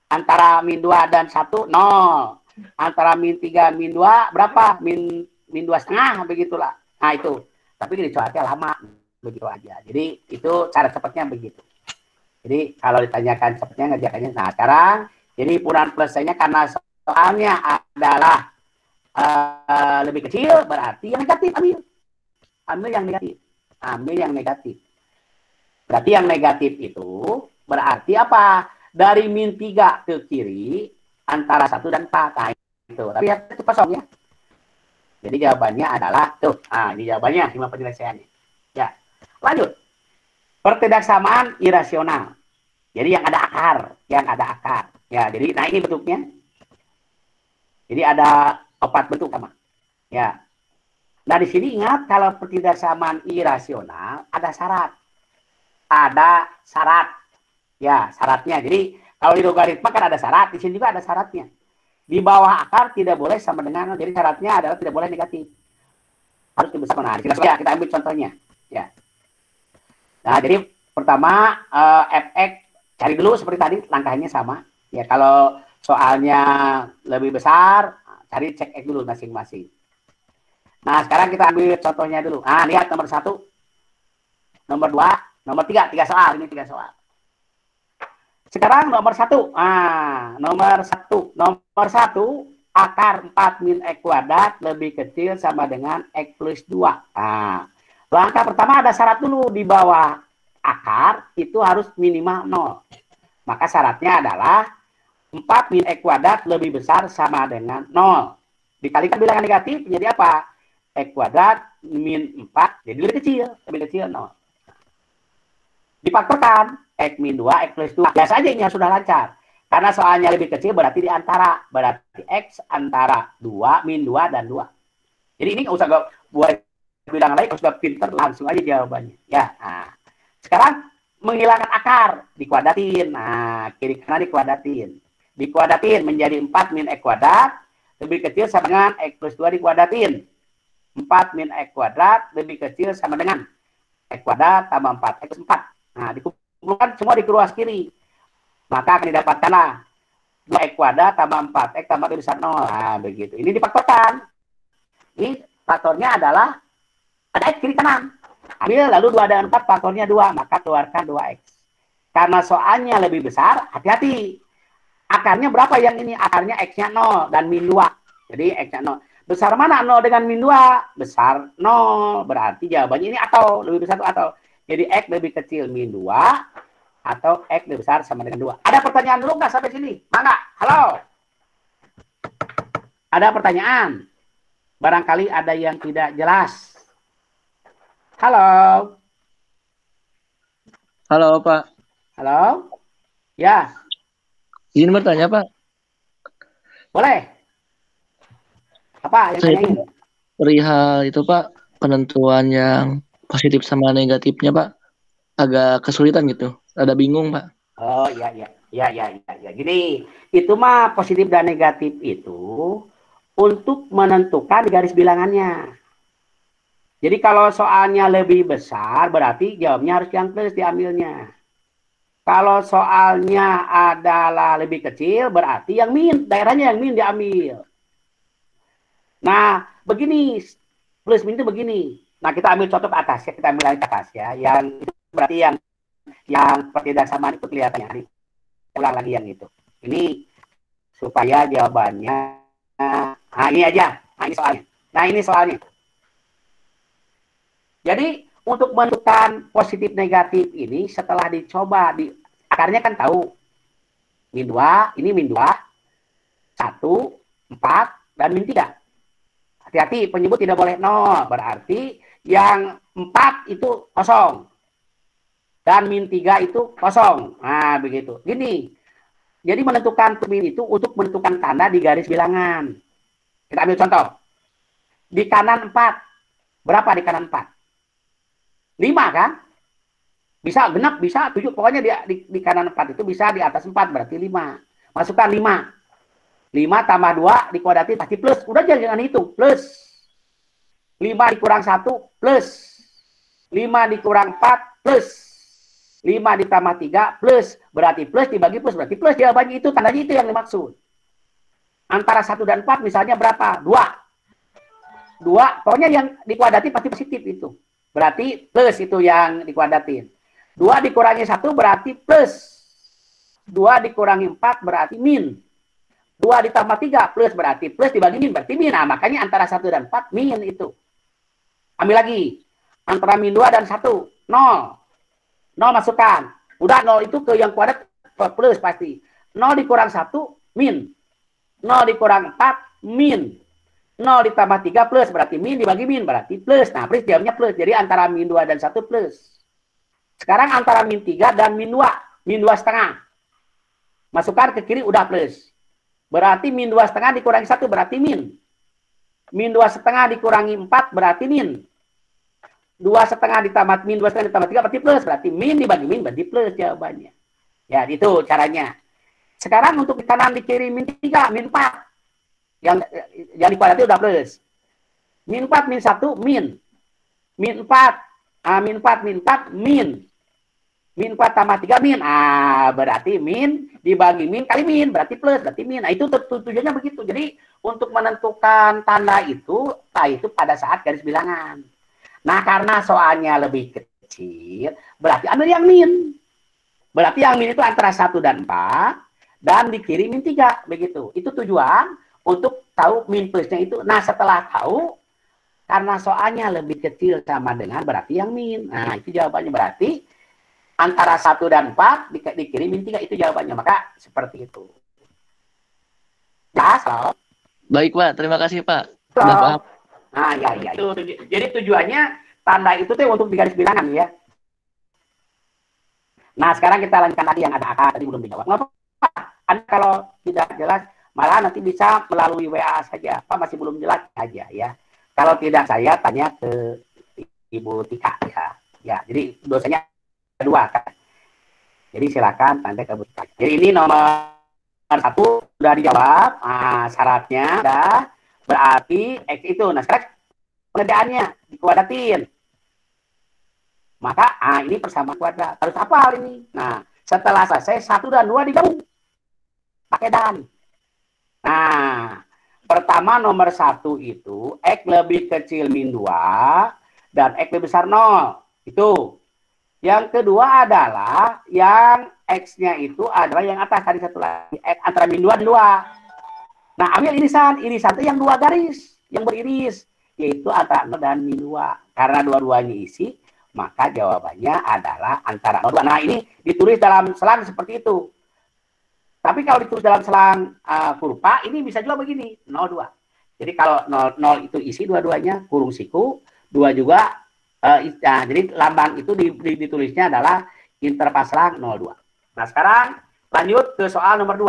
Antara min 2 dan 1, 0. Antara min 3 min 2 berapa? Min 2,5 begitulah. Nah itu. Tapi dicoba lama begitu aja. Jadi itu cara cepatnya begitu. Jadi kalau ditanyakan cepatnya ngerjakannya. Nah sekarang jadi puluhan plusnya karena soalnya adalah lebih kecil, berarti yang negatif ambil. Ambil yang negatif. Ambil yang negatif. Berarti yang negatif itu berarti apa? Dari min 3 ke kiri antara 1 dan 4. Nah, itu. Tapi itu kosong ya. Jadi jawabannya adalah tuh. Ah, ini jawabannya 5 penyelesaiannya. Ya. Lanjut. Pertidaksamaan irasional. Jadi yang ada akar, Ya, jadi nah ini bentuknya. Jadi ada 4 bentuk sama. Ya. Nah, di sini ingat kalau pertidaksamaan irasional ada syarat. Ada syarat. Ya, syaratnya. Jadi kalau di logaritma kan ada syarat, di sini juga ada syaratnya. Di bawah akar tidak boleh sama dengan, jadi syaratnya adalah tidak boleh negatif. Harus lebih besar. Nah, kita ambil contohnya. Ya. Nah, jadi pertama fx cari dulu seperti tadi, langkahnya sama. Ya, kalau soalnya lebih besar, cari cek x dulu masing-masing. Nah, sekarang kita ambil contohnya dulu. Nah, lihat nomor 1, nomor 2, nomor 3 soal. Ini 3 soal. Sekarang nomor 1. Nomor 1 akar 4 min x kuadrat lebih kecil sama dengan x plus 2. Nah, langkah pertama ada syarat dulu di bawah akar itu harus minimal 0. Maka syaratnya adalah 4 min x kuadrat lebih besar sama dengan 0. Dikalikan bilangan negatif menjadi apa? X kuadrat min 4 jadi lebih kecil 0. Difaktorkan x min 2, x plus 2. Biasa aja ini sudah lancar. Karena soalnya lebih kecil berarti di antara. Berarti x antara 2, min 2, dan 2. Jadi ini nggak usah buat bilangan lain. Kalau sudah pinter langsung aja jawabannya. Ya. Nah. Sekarang menghilangkan akar. Dikuadratin. Nah, kiri kanan dikuadratin. Dikuadratin menjadi 4 min x kuadrat. Lebih kecil sama dengan x plus 2 dikuadratin. 4 min x kuadrat lebih kecil sama dengan x kuadrat tambah 4. X 4. Nah, dikumpulkan semua di ruas kiri. Maka akan didapatkanlah 2x kuadrat tambah 4x tambah tulisan 0. Nah, begitu. Ini difaktorkan. Ini faktornya adalah ada x kiri kanan. Ambil lalu 2 dan 4 faktornya 2. Maka keluarkan 2x. Karena soalnya lebih besar, hati-hati. Akarnya berapa yang ini? Akarnya x-nya 0 dan min 2. Jadi x-nya 0. Besar mana 0 dengan min 2? Besar 0. Berarti jawabannya ini atau. Lebih besar atau. Jadi X lebih kecil min 2 atau X lebih besar sama dengan 2. Ada pertanyaan dulu nggak sampai sini? Mangga, halo. Ada pertanyaan? Barangkali ada yang tidak jelas. Halo. Halo, Pak. Halo. Ya. Izin bertanya, Pak. Boleh. Apa yang tanyain? Perihal itu, Pak, penentuan yang positif sama negatifnya, Pak, agak kesulitan gitu. Ada bingung, Pak. Oh, iya. Gini, itu mah positif dan negatif itu untuk menentukan di garis bilangannya. Jadi kalau soalnya lebih besar, berarti jawabnya harus yang plus diambilnya. Kalau soalnya adalah lebih kecil, berarti yang min, daerahnya yang min diambil. Nah, begini, plus min itu begini. Nah, kita ambil contoh ke atas ya, kita ambil lagi ke atas ya. Yang itu berarti yang pertidaksamaan itu kelihatannya. Ulang lagi yang itu. Ini supaya jawabannya. Nah, ini aja. Nah, ini soalnya. Jadi, untuk menentukan positif negatif ini setelah dicoba akarnya kan tahu. Min 2, ini min 2, 1, 4, dan min 3. Hati-hati, penyebut tidak boleh 0. Berarti yang 4 itu kosong. Dan min 3 itu kosong. Nah, begitu. Gini. Jadi menentukan min itu untuk menentukan tanda di garis bilangan. Kita ambil contoh. Di kanan 4. Berapa di kanan 4? 5 kan? Bisa genap, bisa 7. Pokoknya di kanan 4 itu bisa di atas 4. Berarti 5. Masukkan 5. 5 tambah 2 dikuadati pasti plus. Udah jangan hitung. Plus. 5 dikurang 1 plus. 5 dikurang 4 plus. 5 ditambah 3 plus. Berarti plus dibagi plus. Berarti plus jawabannya itu. Tandanya itu yang dimaksud. Antara 1 dan 4 misalnya berapa? 2. 2. Pokoknya yang dikuadati pasti positif itu. Berarti plus itu yang dikuadatin. 2 dikurangi 1 berarti plus. 2 dikurangi 4 berarti min. 2 ditambah 3 plus berarti plus dibagi min berarti min. Nah, makanya antara 1 dan 4 min itu. Ambil lagi. Antara min 2 dan 1. 0. 0 masukkan. Udah 0 itu ke yang kuadrat plus pasti. 0 dikurang 1 min. 0 dikurang 4 min. 0 ditambah 3 plus berarti min dibagi min berarti plus. Nah, plus jawabnya plus. Jadi antara min 2 dan 1 plus. Sekarang antara min 3 dan min 2. Min 2 setengah. Masukkan ke kiri udah plus. Berarti min 2 setengah dikurangi 1 berarti min. Min 2 setengah dikurangi 4 berarti min. 2 setengah ditambah min 2 setengah ditambah 3 berarti plus. Berarti min dibagi min berarti plus jawabannya. Ya itu caranya. Sekarang untuk di kanan di kiri min 3, min 4. Yang dikuadrati udah plus. Min 4, min 1, min. Min 4. Min 4, min 4, min. Min 4 tambah 3 min. Berarti min dibagi min kali min. Berarti plus. Berarti min. Nah, itu tujuannya begitu. Jadi, untuk menentukan tanda itu pada saat garis bilangan. Nah, karena soalnya lebih kecil, berarti ambil yang min. Berarti yang min itu antara 1 dan 4. Dan di kiri min 3. Begitu. Itu tujuan untuk tahu min plusnya itu. Nah, setelah tahu, karena soalnya lebih kecil sama dengan berarti yang min. Nah, itu jawabannya berarti antara 1 dan 4 dikirim min 3 itu jawabannya. Maka seperti itu. Jelas, loh. Baik, Pak. Terima kasih, Pak. Loh. Sudah paham. Nah, ya. Jadi tujuannya tanda itu tuh untuk di garis bilangan ya. Nah, sekarang kita lanjutkan tadi yang ada akar. Tadi belum dijawab. Nggak apa-apa. Anda kalau tidak jelas, malah nanti bisa melalui WA saja. Pak masih belum jelas aja ya. Kalau tidak saya tanya ke Ibu Tika ya. Ya, jadi dosanya 2 kan. Jadi silakan tanda ke Ibu Tika. Jadi ini nomor 1 sudah dijawab. Syaratnya udah berarti X itu. Nah, sekarang pengerjaannya dikuadratin. Maka ini persamaan kuadrat. Harus hafal ini. Nah, setelah selesai 1 dan 2 digabung. Pakai dan. Nah, pertama nomor 1 itu X lebih kecil min 2 dan X lebih besar 0. Itu. Yang kedua adalah yang X-nya itu adalah yang atas tadi satu lagi. X antara min 2 dan 2. Nah, ambil irisan. Irisan itu yang 2 garis. Yang beriris. Yaitu antara 0 dan min 2. Karena dua-duanya isi, maka jawabannya adalah antara 0 dan 2. Nah, ini ditulis dalam selang seperti itu. Tapi kalau ditulis dalam selang kurva, ini bisa juga begini, 02. Jadi kalau 0 itu isi dua-duanya, kurung siku, 2 juga, jadi lambang itu ditulisnya adalah interval selang 02. Nah sekarang lanjut ke soal nomor 2.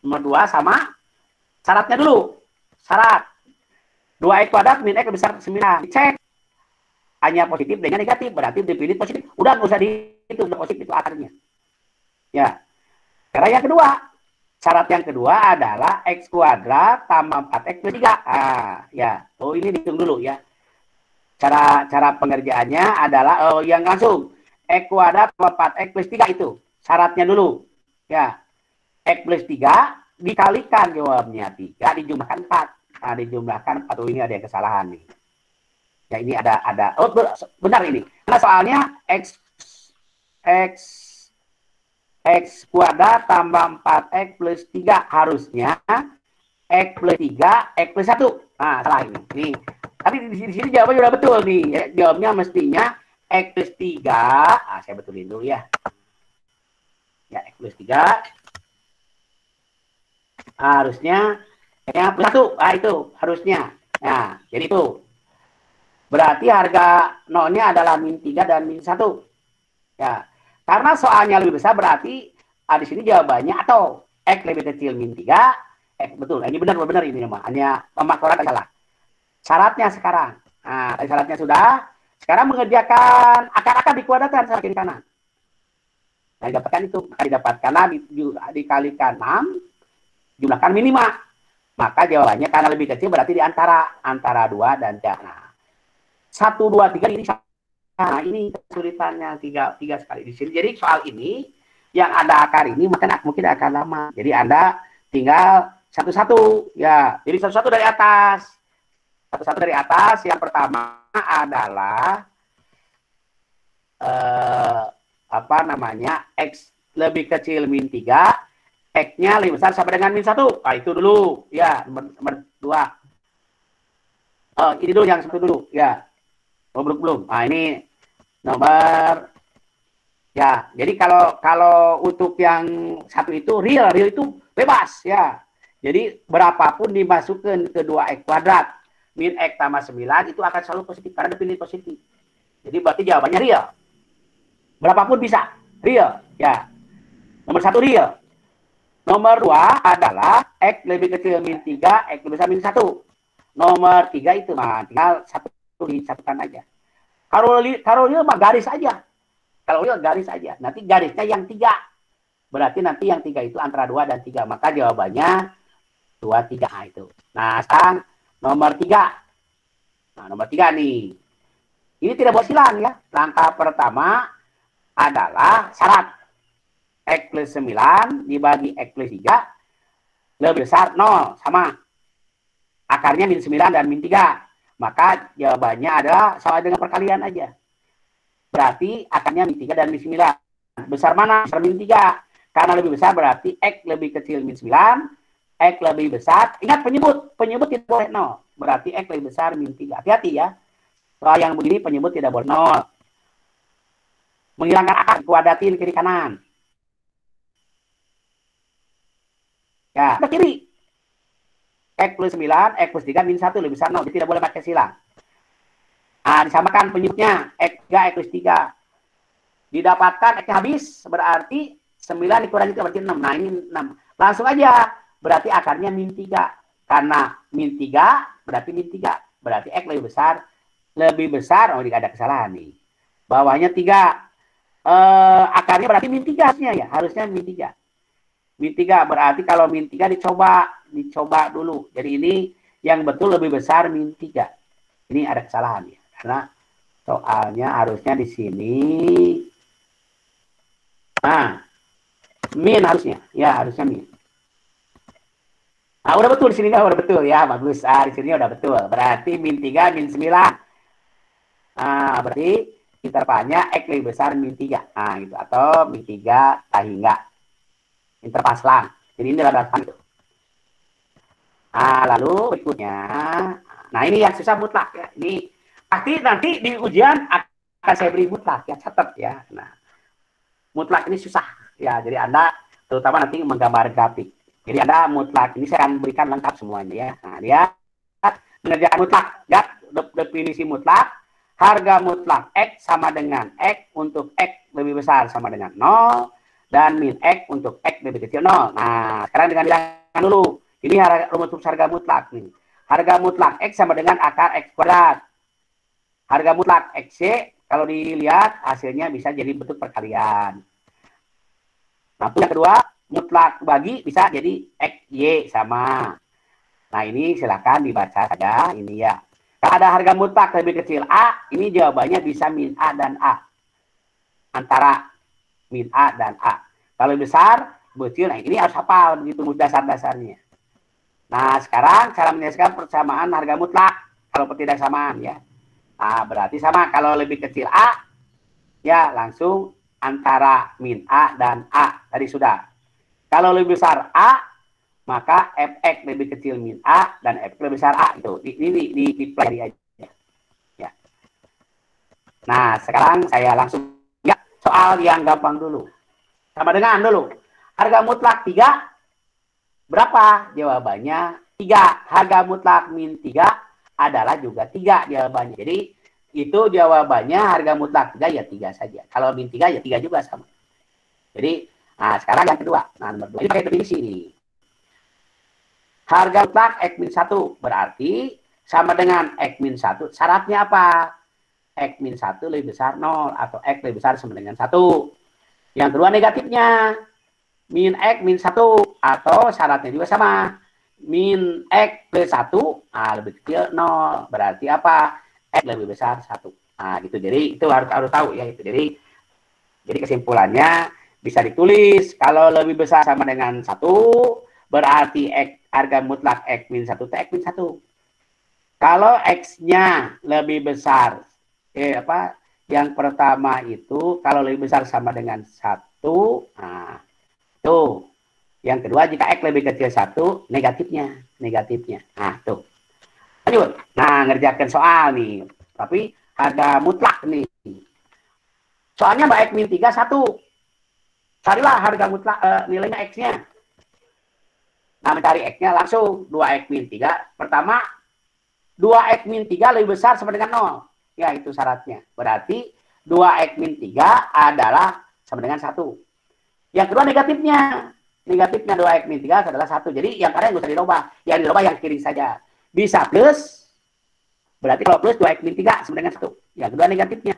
Nomor 2 sama syaratnya dulu. Syarat, 2x kuadrat min x lebih besar 9. Dicek, hanya positif dengan negatif, berarti dipilih positif. Udah nggak usah dihitung, positif itu akarnya. Ya. Karena yang kedua, syarat yang kedua adalah x kuadrat tambah 4x plus 3. Ya, ini dihitung dulu ya. Cara pengerjaannya adalah yang langsung x kuadrat tambah 4x plus 3 itu. Syaratnya dulu. Ya. X plus 3 dikalikan jawabnya 3 dijumlahkan 4. Nah, dijumlahkan 4. Ini ada yang kesalahan nih. Ya, ini ada benar ini. Karena soalnya x kuadrat tambah 4x plus 3 harusnya x plus 3 x plus 1. Nah, salah ini. Nih. Tapi di sini jawabannya udah betul nih. Ya, jawabnya mestinya x plus 3. Saya betulin dulu ya. Ya, x plus 3 harusnya x plus 1. Itu harusnya. Nah, jadi itu. Berarti harga nolnya adalah min 3 dan min 1. Ya. Karena soalnya lebih besar berarti di sini jawabannya atau X lebih kecil min 3. Betul, ini benar ini mah. Hanya pemakluran salah. Syaratnya sekarang. Nah, syaratnya sudah. Sekarang mengerjakan akar-akar dikuadratkan sama kiri kanan. Nah, didapatkan itu. Didapatkan dikalikan 6 jumlahkan min 5. Maka jawabannya karena lebih kecil berarti di antara 2 dan 3. Nah, 1, 2, 3 ini nah, ini kesulitannya tiga sekali di sini. Jadi soal ini yang ada akar ini mungkin akan lama. Jadi Anda tinggal satu-satu ya. Jadi satu-satu dari atas. Satu-satu dari atas. Yang pertama adalah apa namanya? X lebih kecil min 3. X-nya lebih besar sama dengan min 1. Nah, itu dulu. Ya, nomor 2. Ini dulu yang satu dulu. Ya. Belum. Nah, ini nomor. Ya, jadi kalau untuk yang satu itu real itu bebas. Ya. Jadi, berapapun dimasukkan ke 2X kuadrat. Min X tambah 9 itu akan selalu positif. Karena dipilih positif. Jadi, berarti jawabannya real. Berapapun bisa. Real. Ya. Nomor 1 real. Nomor 2 adalah X lebih kecil min 3, X lebih besar min 1. Nomor 3 itu mah tinggal satu disatukan aja. Kalau real mah garis aja. Kalau real garis aja. Nanti garisnya yang 3. Berarti nanti yang 3 itu antara 2 dan 3. Maka jawabannya 2, 3. Nah, itu. Nah, sekarang nomor 3. Nah, nomor 3 nih. Ini tidak boleh silang ya. Langkah pertama adalah syarat. X plus 9 dibagi X plus 3 lebih besar 0, sama. Akarnya min 9 dan min 3. Maka jawabannya adalah sama dengan perkalian aja. Berarti akarnya min 3 dan min 9. Besar mana? Besar min 3. Karena lebih besar berarti X lebih kecil min 9. X lebih besar. Ingat penyebut. Penyebut tidak boleh 0. Berarti X lebih besar min 3. Hati-hati ya. Soal yang begini penyebut tidak boleh 0. Menghilangkan akar. Kuadratin kiri kanan. Ya, ke kiri. X plus 9, X plus 3, min 1 lebih besar 0. Jadi tidak boleh pakai silang. Nah, disamakan penyebutnya. X3, X plus 3. Didapatkan X-nya habis. Berarti 9 dikurangi 3 berarti 6. Nah, ini 6. Langsung aja. Berarti akarnya min 3. Karena min 3 berarti min 3. Berarti X lebih besar. Lebih besar. Oh, tidak ada kesalahan nih. Bawahnya 3. Akarnya berarti min 3 harusnya ya. Harusnya min 3. Min 3 berarti kalau min 3 dicoba dulu. Jadi ini yang betul lebih besar min 3. Ini ada kesalahan ya. Karena soalnya harusnya di sini. Nah, min harusnya. Ya, harusnya min. Nah, udah betul di sini udah betul ya. Bagus. Di sini udah betul. Berarti min 3 min 9. Nah, berarti intervalnya X lebih besar min 3. Nah, gitu. Atau min 3 hingga. Interval selang. Jadi ini adalah itu. Nah, lalu berikutnya. Nah, ini yang susah mutlak ya. Ini pasti nanti di ujian akan saya beri mutlak ya. Catat ya. Nah, mutlak ini susah ya. Jadi Anda terutama nanti menggambar grafik. Jadi Anda mutlak ini saya akan berikan lengkap semuanya ya. Nah, dia mengerjakan mutlak. Ya, definisi mutlak. Harga mutlak X sama dengan X untuk X lebih besar sama dengan 0. Dan min X untuk X lebih kecil 0. Nah, sekarang dengan bilangan dulu. Ini rumus harga mutlak nih. Harga mutlak X sama dengan akar X kuadrat. Harga mutlak XY, kalau dilihat hasilnya bisa jadi bentuk perkalian. Nah, yang kedua, mutlak bagi bisa jadi XY sama. Nah, ini silakan dibaca saja. Ini ya. Kalau ada harga mutlak lebih kecil A, ini jawabannya bisa min A dan A. Antara min A dan A. Kalau besar, kecil, nah ini harus hafal begitu dasar-dasarnya. Nah, sekarang cara menyelesaikan persamaan harga mutlak. Kalau tidak samaan ya. Nah, berarti sama. Kalau lebih kecil A, ya langsung antara min A dan A. Tadi sudah. Kalau lebih besar A, maka Fx lebih kecil min A dan Fx lebih besar A. Itu. Ini dipelajari aja. Ya. Nah, sekarang saya langsung ya soal yang gampang dulu. Sama dengan dulu. Harga mutlak 3 berapa? Jawabannya 3. Harga mutlak min 3 adalah juga 3 jawabannya. Jadi itu jawabannya harga mutlak 3 ya 3 saja. Kalau min 3 ya 3 juga sama. Jadi nah sekarang yang kedua. Nah nomor 2 ini pakai definisi nih. Harga mutlak X min 1 berarti sama dengan X min 1. Syaratnya apa? X min 1 lebih besar 0 atau X lebih besar sama dengan 1. Yang kedua negatifnya. min X min 1, atau syaratnya juga sama. Min X plus 1, lebih kecil 0. Berarti apa? X lebih besar 1. Nah, gitu. Jadi itu harus tahu ya itu. Jadi kesimpulannya bisa ditulis kalau lebih besar sama dengan 1, berarti X, harga mutlak X min 1 itu X min 1. Kalau X-nya lebih besar, yang pertama itu kalau lebih besar sama dengan 1, nah, tuh. Yang kedua, jika X lebih kecil 1, negatifnya. Nah, tuh. Lanjut. Nah, ngerjakan soal nih. Tapi harga mutlak nih. Soalnya Mbak X min 3, 1. Carilah harga mutlak nilainya X-nya. Nah, mencari X-nya langsung 2X min 3. Pertama, 2X min 3 lebih besar sama dengan 0. Ya, itu syaratnya. Berarti 2X min 3 adalah sama dengan 1. Yang kedua negatifnya. Negatifnya 2X min 3 adalah 1. Jadi yang kanan nggak usah dirubah. Yang dirubah yang kiri saja. Bisa plus. Berarti kalau plus 2X min 3 sama dengan 1. Yang kedua negatifnya.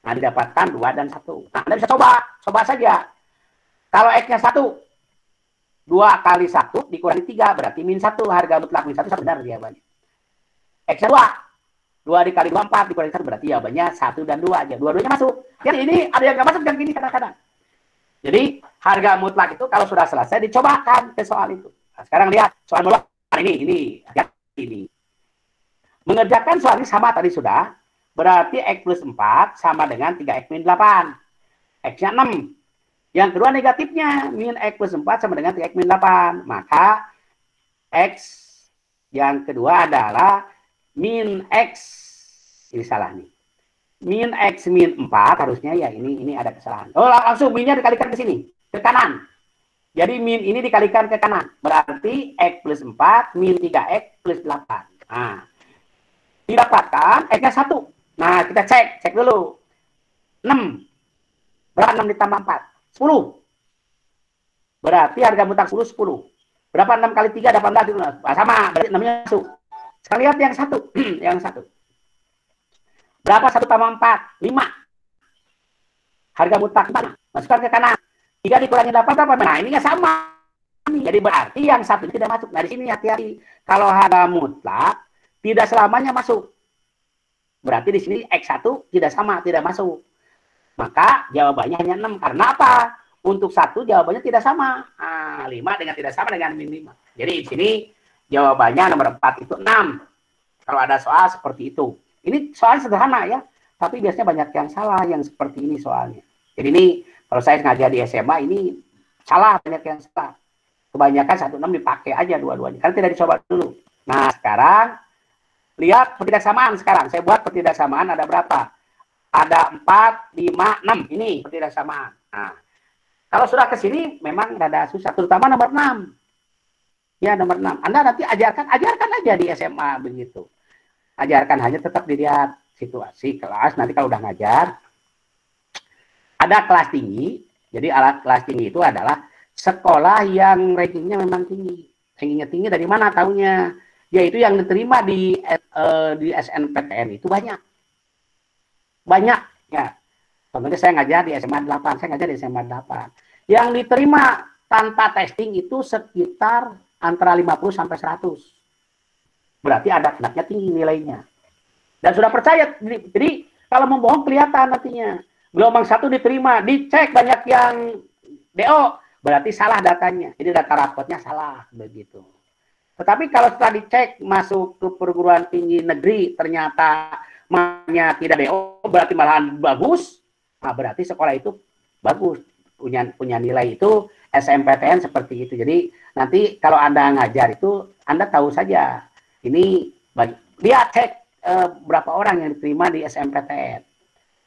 Nah, didapatkan 2 dan 1. Nah, Anda bisa coba saja. Kalau X-nya 1, 2 kali 1 dikurangi 3, berarti min 1. Harga mutlak min 1 benar jawabannya. X-nya 2 dikali 2, 4 dikurangi 1, berarti jawabannya 1 dan 2 aja. Dua-duanya masuk. Jadi ini ada yang nggak masuk yang ini kadang-kadang. Jadi harga mutlak itu kalau sudah selesai dicobakan ke soal itu. Nah, sekarang lihat soal mutlak ini. Mengerjakan soal ini sama tadi sudah. Berarti X plus 4 sama dengan 3X min 8. X-nya 6. Yang kedua negatifnya, min X plus 4 sama dengan 3X min 8. Maka X yang kedua adalah min X. Ini salah nih. Min X min 4 harusnya ya ini ada kesalahan. Oh, langsung minnya dikalikan ke sini, ke kanan. Jadi min ini dikalikan ke kanan. Berarti X plus 4 min 3X plus 8. Nah, didapatkan X-nya 1. Nah, kita cek dulu. 6. Berapa 6 ditambah 4? 10. Berarti harga mutlak 10. Berapa 6 kali 3? 18. Sama, berarti 6-nya masuk. Sekarang lihat yang 1. Yang 1. Berapa 1 tambah 4? 5. Harga mutlak 4. Masukkan ke kanan. 3 dikurangi 8 berapa? Nah, ini nggak sama. Jadi berarti yang 1 ini tidak masuk. Nah, di sini hati-hati. Kalau harga mutlak tidak selamanya masuk. Berarti di sini X1 tidak sama, tidak masuk. Maka jawabannya hanya 6. Karena apa? Untuk 1 jawabannya tidak sama. 5 dengan tidak sama dengan min 5. Jadi di sini jawabannya nomor 4 itu 6. Kalau ada soal seperti itu. Ini soal sederhana ya. Tapi biasanya banyak yang salah yang seperti ini soalnya. Jadi ini kalau saya ngajar di SMA ini salah, banyak yang salah. Kebanyakan 1, 6 dipakai aja dua-duanya. Kan tidak dicoba dulu. Nah sekarang lihat pertidaksamaan sekarang. Saya buat pertidaksamaan ada berapa? Ada 4, 5, 6. Ini pertidaksamaan. Nah, kalau sudah ke sini memang rada susah. Terutama nomor 6. Ya, nomor 6. Anda nanti ajarkan aja di SMA begitu. Ajarkan hanya tetap dilihat situasi kelas. Nanti kalau udah ngajar, ada kelas tinggi. Jadi alat kelas tinggi itu adalah sekolah yang rankingnya memang tinggi. Rankingnya tinggi dari mana taunya? Yaitu yang diterima di SNPTN itu banyak ya. Contohnya saya ngajar di SMA 8, yang diterima tanpa testing itu sekitar antara 50 sampai 100. Berarti ada anaknya tinggi nilainya dan sudah percaya. Jadi kalau membohong kelihatan nantinya. Gelombang 1 diterima, dicek banyak yang DO, berarti salah datanya. Jadi data rapotnya salah begitu. Tetapi kalau setelah dicek masuk ke perguruan tinggi negeri ternyata maknya tidak DO, berarti malahan bagus. Nah, berarti sekolah itu bagus, punya nilai itu SMPTN seperti itu. Jadi nanti kalau Anda ngajar itu Anda tahu saja. Ini lihat cek berapa orang yang diterima di SMPTN.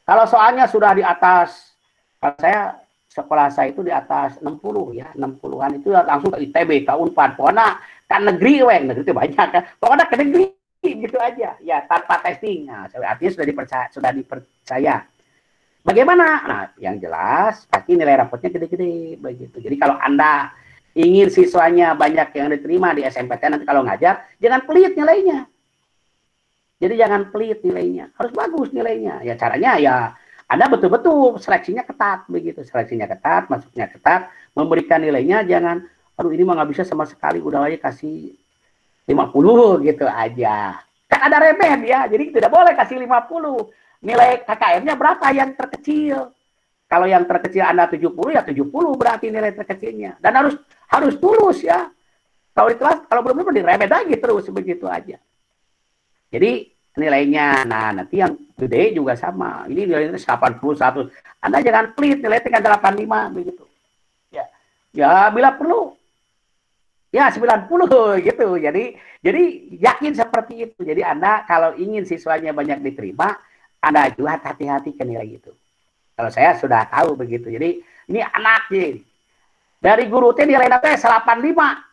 Kalau soalnya sudah di atas, kalau sekolah saya itu di atas 60 ya, 60-an itu langsung ke ITB, ke Unpad, pokoknya kan negeri itu banyak kan, pokoknya ke negeri gitu aja, ya tanpa testing. Nah, artinya sudah dipercaya. Bagaimana? Nah, yang jelas pasti nilai rapotnya gede-gede begitu. Jadi kalau Anda ingin siswanya banyak yang diterima di SMPTN, nanti kalau ngajar jangan pelit nilainya. Jadi jangan pelit nilainya, harus bagus nilainya. Ya caranya ya Anda betul-betul seleksinya ketat begitu, seleksinya ketat, masuknya ketat, memberikan nilainya jangan, aduh ini mah nggak bisa sama sekali, udah aja kasih 50 gitu aja. Kan ada remeh ya, jadi tidak boleh kasih 50. Nilai KKM-nya berapa yang terkecil? Kalau yang terkecil Anda 70 ya 70 berarti nilai terkecilnya. Dan harus tulus ya. Kalau di kelas, kalau belum diremeh lagi terus begitu aja. Jadi nilainya, nah nanti yang gede juga sama. Ini nilainya 81. Anda jangan pelit, nilai tinggal 85 begitu. Ya bila perlu ya 90 gitu. Jadi yakin seperti itu. Jadi Anda kalau ingin siswanya banyak diterima, Anda juga hati-hati ke nilai itu. Kalau saya sudah tahu begitu. Jadi ini anaknya dari guru teh nilai nanti 85.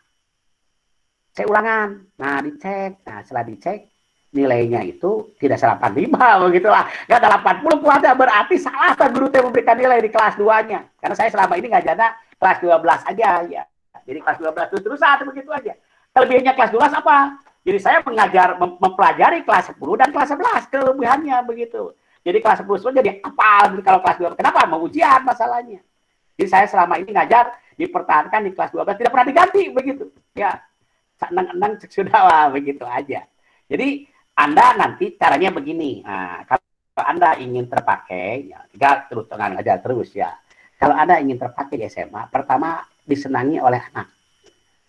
Saya ulangan. Nah, dicek. Nah, setelah dicek nilainya itu tidak 85 begitulah. Enggak ada 80 kuadrat, berarti salah kan guru teh memberikan nilai di kelas 2-nya. Karena saya selama ini ngajarnya kelas 12 aja ya. Jadi kelas 12 terus satu begitu aja. Kelebihannya kelas 12 apa? Jadi saya mempelajari kelas 10 dan kelas 11 kelebihannya begitu. Jadi kelas 10 jadi apa? Kalau kelas 12 kenapa? Mau ujian masalahnya. Jadi saya selama ini ngajar dipertahankan di kelas 12 tidak pernah diganti begitu. Ya. Senang-senang sudah lah begitu aja. Jadi Anda nanti caranya begini. Nah, kalau Anda ingin terpakai, ya, tinggal terus ngajar terus ya. Kalau Anda ingin terpakai di SMA, pertama disenangi oleh anak.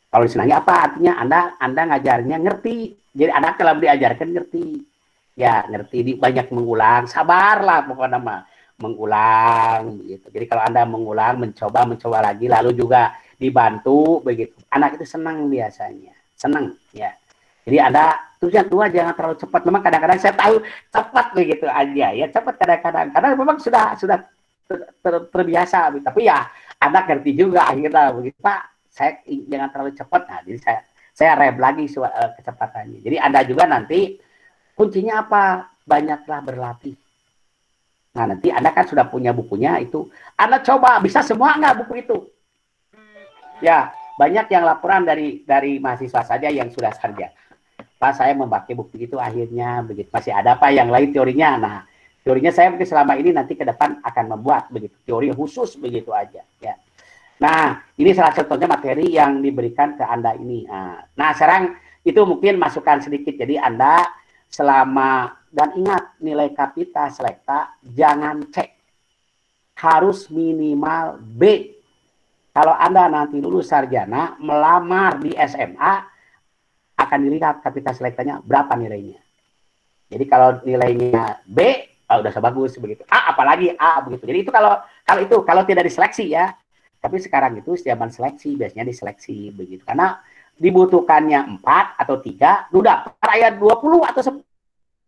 Kalau disenangi apa? Artinya Anda ngajarnya ngerti. Jadi anak kalau diajarkan ngerti. Ya, ngerti, banyak mengulang, sabarlah pokoknya mah. Mengulang begitu. Jadi kalau Anda mengulang, mencoba lagi, lalu juga dibantu begitu. Anak itu senang biasanya. Senang ya. Jadi Anda tujuan tua jangan terlalu cepat. Memang kadang-kadang saya tahu cepat begitu aja ya, cepat kadang-kadang. Karena memang sudah terbiasa. Tapi ya anak ngerti juga akhirnya begitu. Pak, saya jangan terlalu cepat. Nah, jadi saya rem lagi kecepatannya. Jadi Anda juga nanti kuncinya apa? Banyaklah berlatih. Nah, nanti Anda kan sudah punya bukunya itu. Anda coba, bisa semua nggak buku itu? Ya, banyak yang laporan dari mahasiswa saja yang sudah sarjana. Pak, saya memakai buku itu akhirnya begitu. Masih ada apa yang lain teorinya? Nah, teorinya saya mungkin selama ini nanti ke depan akan membuat begitu teori khusus begitu aja. Ya. Nah, ini salah satunya materi yang diberikan ke Anda ini. Nah, sekarang itu mungkin masukan sedikit. Jadi Anda selama dan ingat nilai kapita selekta jangan C, harus minimal B. Kalau Anda nanti lulus sarjana, melamar di SMA, akan dilihat kapita selektanya berapa nilainya. Jadi kalau nilainya B, udah sebagus begitu. A apalagi A begitu. Jadi itu kalau tidak diseleksi ya. Tapi sekarang itu zaman seleksi biasanya diseleksi begitu. Karena dibutuhkannya 4 atau 3, udah ayat 20 atau 10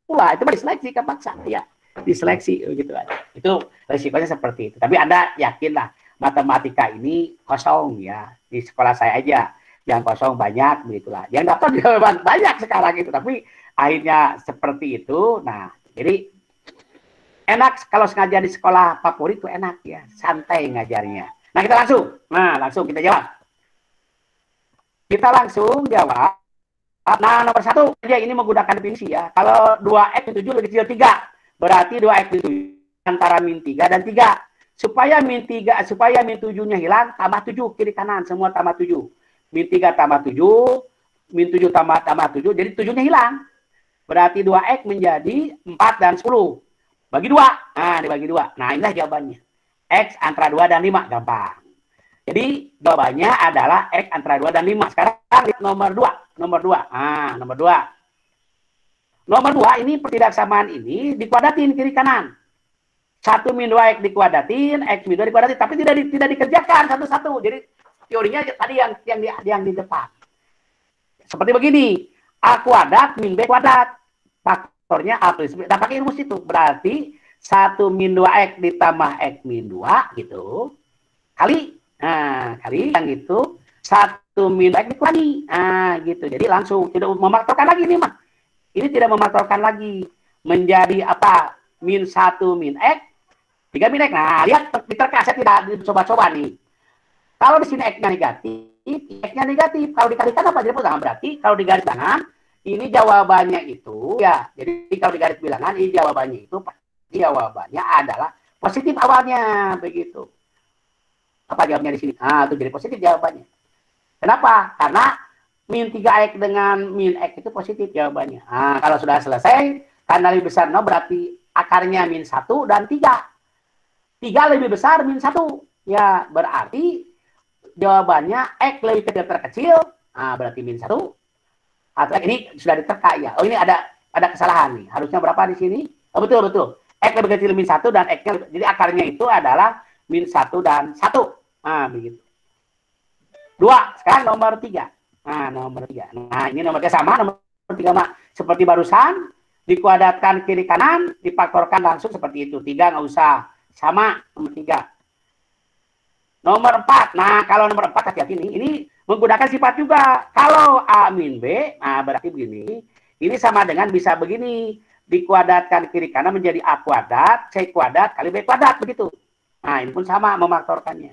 itu mah diseleksi kan paksa ya. Diseleksi begitu aja. Itu resikonya seperti itu. Tapi Anda yakinlah matematika ini kosong ya, di sekolah saya aja yang kosong banyak begitulah, yang daftar juga banyak sekarang itu, tapi akhirnya seperti itu. Nah, jadi enak kalau sengaja di sekolah favorit itu enak ya, santai ngajarnya. Nah, langsung kita jawab. Kita langsung jawab. Nah, nomor 1 aja ini menggunakan definisi ya. Kalau 2x min 7 lebih kecil 3, berarti 2x min 7 antara min 3 dan 3. Supaya min 7-nya hilang, tambah 7 kiri kanan, semua tambah 7. Min 3 tambah 7, min 7 tambah 7, jadi 7-nya hilang. Berarti 2x menjadi 4 dan 10. Bagi 2. Nah, dibagi 2. Nah, inilah jawabannya. X antara 2 dan 5, gampang. Jadi, jawabannya adalah X antara 2 dan 5. Sekarang nomor 2. Nomor 2. Nah, nomor 2. Nomor 2 ini pertidaksamaan ini dikuadratin kiri kanan. 1 min 2x dikuadratin, x min 2 dikuadratin, tapi tidak dikerjakan satu-satu. Jadi teorinya tadi yang di depan. Seperti begini, a kuadrat min b kuadrat. Faktornya a plus b. Dan pakai rumus itu. Berarti 1 min 2x ditambah x min 2 gitu. Kali. Nah, kali yang itu 1 min 2x dikurangi. Nah, gitu. Jadi langsung tidak memfaktorkan lagi nih, mah. Ini tidak memfaktorkan lagi. Menjadi apa? Min 1 min x 3 min x. Nah, lihat diterka, saya tidak coba-coba nih. Kalau di sini x-nya negatif, x-nya negatif. Kalau dikalikan apa? Jadi berarti kalau di garis bilangan, ini jawabannya itu ya. Jadi kalau di garis bilangan, ini jawabannya itu jawabannya adalah positif awalnya begitu. Apa jawabnya di sini? Ah, itu jadi positif jawabannya. Kenapa? Karena min 3x dengan min x itu positif jawabannya. Nah, kalau sudah selesai, karena lebih besar 0 berarti akarnya min 1 dan 3. 3 lebih besar min 1. Ya, berarti jawabannya x lebih kecil terkecil. Nah, berarti min 1. Atau ini sudah diterka ya. Oh, ini ada kesalahan nih. Harusnya berapa di sini? Oh, betul. X lebih kecil min 1 dan x-nya, jadi akarnya itu adalah min 1 dan 1. Nah, begitu. 2. Sekarang nomor 3. Nah, nomor 3. Nah, ini nomornya sama, nomor 3 mah seperti barusan, dikuadratkan kiri kanan, difaktorkan langsung seperti itu. 3 nggak usah. Sama, nomor 3. Nomor 4. Nah, kalau nomor 4 hati-hati ini menggunakan sifat juga. Kalau A min B, nah berarti begini. Ini sama dengan bisa begini. Dikuadratkan kiri kanan menjadi A kuadrat, C kuadrat kali B kuadrat, begitu. Nah, ini pun sama memfaktorkannya.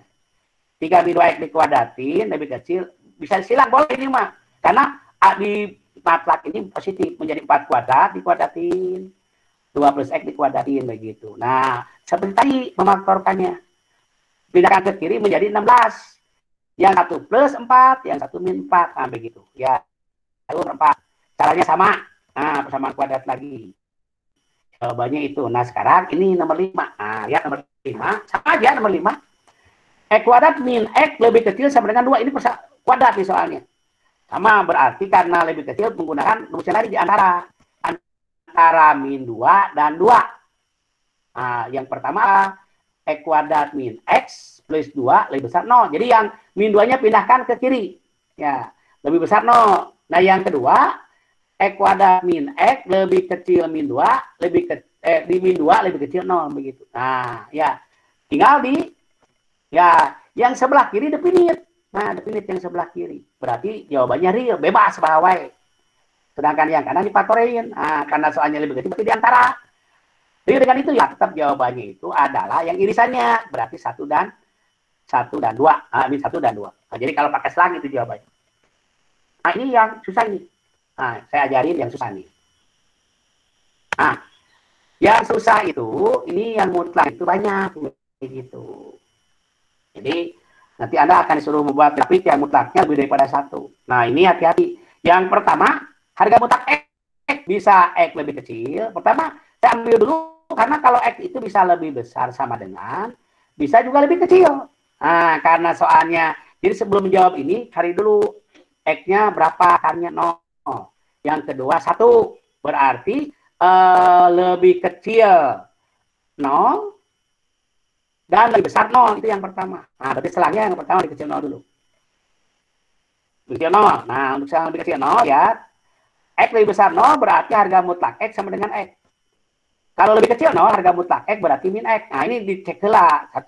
3 min 2x dikuadratin, lebih kecil. Bisa silang, boleh ini mah. Karena A di matlak ini positif. Menjadi 4 kuadrat, dikuadratin. 2 plus X dikuadratin, begitu. Nah, seperti tadi memfaktorkannya. Pindahkan ke kiri menjadi 16. Yang 1 plus 4, yang 1 min 4. Nah, begitu. Ya, lalu 4. Caranya sama. Nah, persamaan kuadrat lagi. Jawabannya itu. Nah, sekarang ini nomor 5. Nah, lihat nomor 5. Sama aja nomor 5. X kuadrat min X lebih kecil sama dengan 2. Ini kuadrat nih soalnya. Sama, berarti karena lebih kecil menggunakan rumus yang lain di antara min 2 dan 2. Nah, yang pertama X kuadrat min X plus 2 lebih besar 0. Jadi yang min 2-nya pindahkan ke kiri. Ya, lebih besar 0. Nah, yang kedua, X kuadrat min X lebih kecil min 2, di min 2 lebih kecil 0. Begitu. Nah, ya. Tinggal yang sebelah kiri definite. Nah, definite yang sebelah kiri. Berarti jawabannya real, bebas bahawai. Sedangkan yang kanan difaktorin. Nah, karena soalnya lebih kecil, berarti di antara. Jadi dengan itu ya tetap jawabannya itu adalah yang irisannya. Berarti 1 dan 2. Min 1 dan 2. Nah, jadi kalau pakai selang itu jawabannya. Nah, ini yang susah nih. Nah, saya ajarin yang susah nih. Nah, yang susah itu, ini yang mutlak itu banyak. Gitu. Jadi, nanti Anda akan disuruh membuat grafik yang mutlaknya lebih daripada 1. Nah, ini hati-hati. Yang pertama, harga mutlak X. Bisa X lebih kecil. Pertama, saya ambil dulu, karena kalau X itu bisa lebih besar sama dengan, bisa juga lebih kecil. Nah, karena soalnya, jadi sebelum menjawab ini, cari dulu X-nya berapa, akarnya 0. Yang kedua, 1. Berarti lebih kecil 0 dan lebih besar 0. Itu yang pertama. Nah, berarti selangnya yang pertama lebih kecil 0 dulu. Lebih kecil 0. Nah, untuk selang lebih kecil 0, ya. X lebih besar 0 berarti harga mutlak X sama dengan X. Kalau lebih kecil 0, harga mutlak X berarti min X. Nah, ini dicek lah 1.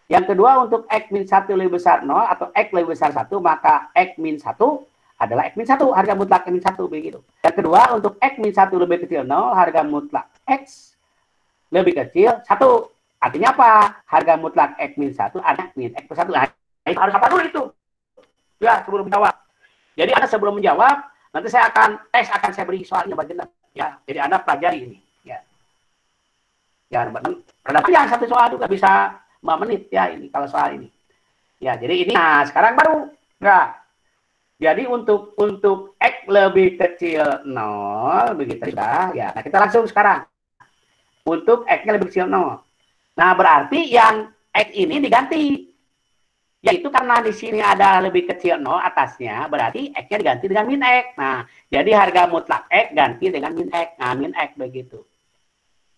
Yang kedua, untuk X min 1 lebih besar 0 atau X lebih besar 1, maka X min 1 adalah X min 1, harga mutlak X min 1, begitu. Yang kedua, untuk X min 1 lebih kecil 0, harga mutlak X lebih kecil 1. Artinya apa? Harga mutlak X min 1 ada min X plus 1. Nah, itu harus apa dulu itu? Ya, sebelum menjawab. Jadi Anda sebelum menjawab, nanti saya akan saya beri soalnya bagian. Ya, jadi Anda pelajari ini. Ya, ya, karena panjang satu soal juga bisa 5 menit ya ini kalau soal ini. Ya, jadi ini. Nah, sekarang baru. Ya. Jadi untuk X lebih kecil 0, begitu sudah. Ya, nah kita langsung sekarang. Untuk X-nya lebih kecil 0. Nah, berarti yang X ini diganti. Yaitu karena di sini ada lebih kecil 0 atasnya, berarti X-nya diganti dengan min X. Nah, jadi harga mutlak X ganti dengan min X. Nah, min X begitu.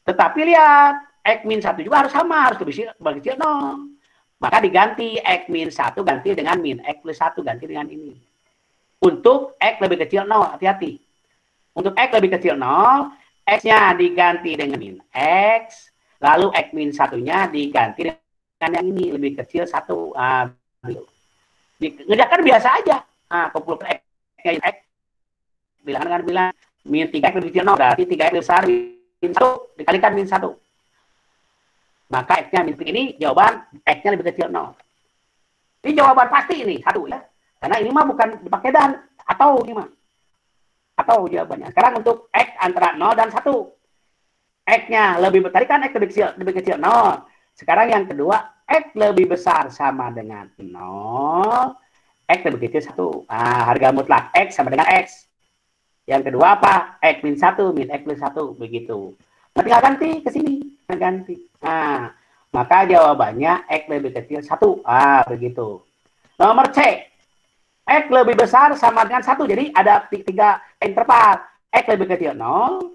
Tetapi lihat, X min 1 juga harus sama, harus lebih kecil 0. Maka diganti X min 1 ganti dengan min X plus 1, ganti dengan ini. Untuk X lebih kecil 0, hati-hati. Untuk X lebih kecil 0, X-nya diganti dengan min X, lalu X min 1-nya diganti dengan yang ini, lebih kecil 1. Ngerjakan biasa aja. Kumpulkan X-nya X, bilangan dengan bilang, min 3X lebih kecil 0, berarti 3X lebih besar min 1, dikalikan min 1. Maka X-nya min ini, jawaban X-nya lebih kecil 0. Ini jawaban pasti ini, 1 ya. Karena ini mah bukan dipakai dan, atau ini mah. Atau jawabannya. Sekarang untuk X antara 0 dan 1. X-nya lebih besar, tadi kan X lebih kecil 0. Sekarang yang kedua, X lebih besar sama dengan 0, X lebih kecil 1. Nah, harga mutlak X sama dengan X. Yang kedua apa? X min 1, min X plus 1. Begitu. Nah, tinggal ganti ke sini. Ganti. Nah, maka jawabannya X lebih kecil 1. Begitu. Nomor C. X lebih besar sama dengan 1. Jadi ada 3 interval. X lebih kecil 0.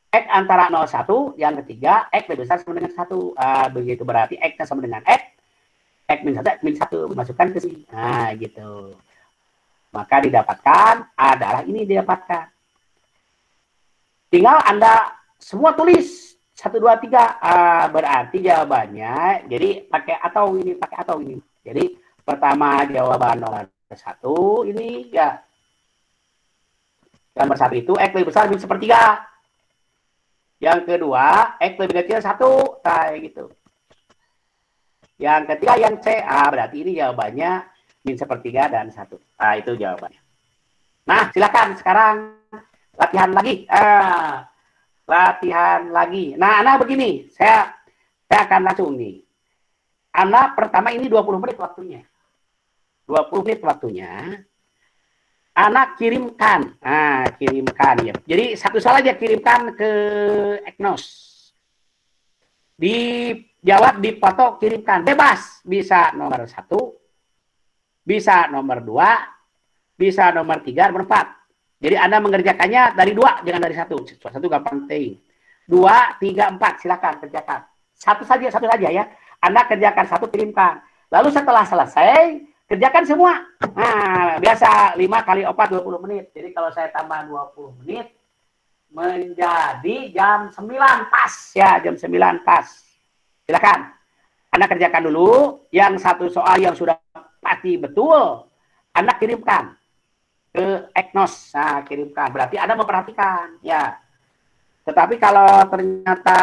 X antara 0, 1. Yang ketiga, X lebih besar sama dengan 1. Begitu berarti X sama dengan X. X min 1, X min 1. Masukkan ke sini. Nah, gitu. Maka didapatkan adalah ini didapatkan. Tinggal Anda semua tulis 1, 2, 3. Berarti jawabannya, jadi pakai atau ini. Jadi pertama jawaban nomor 1 ini ya. Nomor 1 itu X lebih besar min 1/3. Yang kedua, X lebih kecil 1. Kayak gitu. Yang ketiga yang C. Berarti ini jawabannya min 1/3 dan 1. Itu jawabannya. Nah, silakan sekarang latihan lagi. Latihan lagi. Nah, Ana begini. Saya akan langsung nih. Ana pertama ini 20 menit waktunya. 20 menit waktunya. Ana kirimkan. Kirimkan ya. Jadi satu soal aja kirimkan ke Eknos. Dijawab, dipoto, kirimkan. Bebas. Bisa nomor 1. Bisa nomor 2. Bisa nomor 3, nomor 4. Jadi Anda mengerjakannya dari 2, jangan dari 1. 1 gampang penting. 2, 3, 4. Silakan kerjakan. Satu saja ya. Anda kerjakan 1, kirimkan. Lalu setelah selesai, kerjakan semua. Nah, biasa 5 kali 4, 20 menit. Jadi kalau saya tambah 20 menit, menjadi jam 9 pas. Ya, jam 9 pas. Silakan. Anda kerjakan dulu. Yang satu soal yang sudah pasti betul, Anda kirimkan ke Eknos. Nah, kirimkan. Berarti Anda memperhatikan. Ya. Tetapi kalau ternyata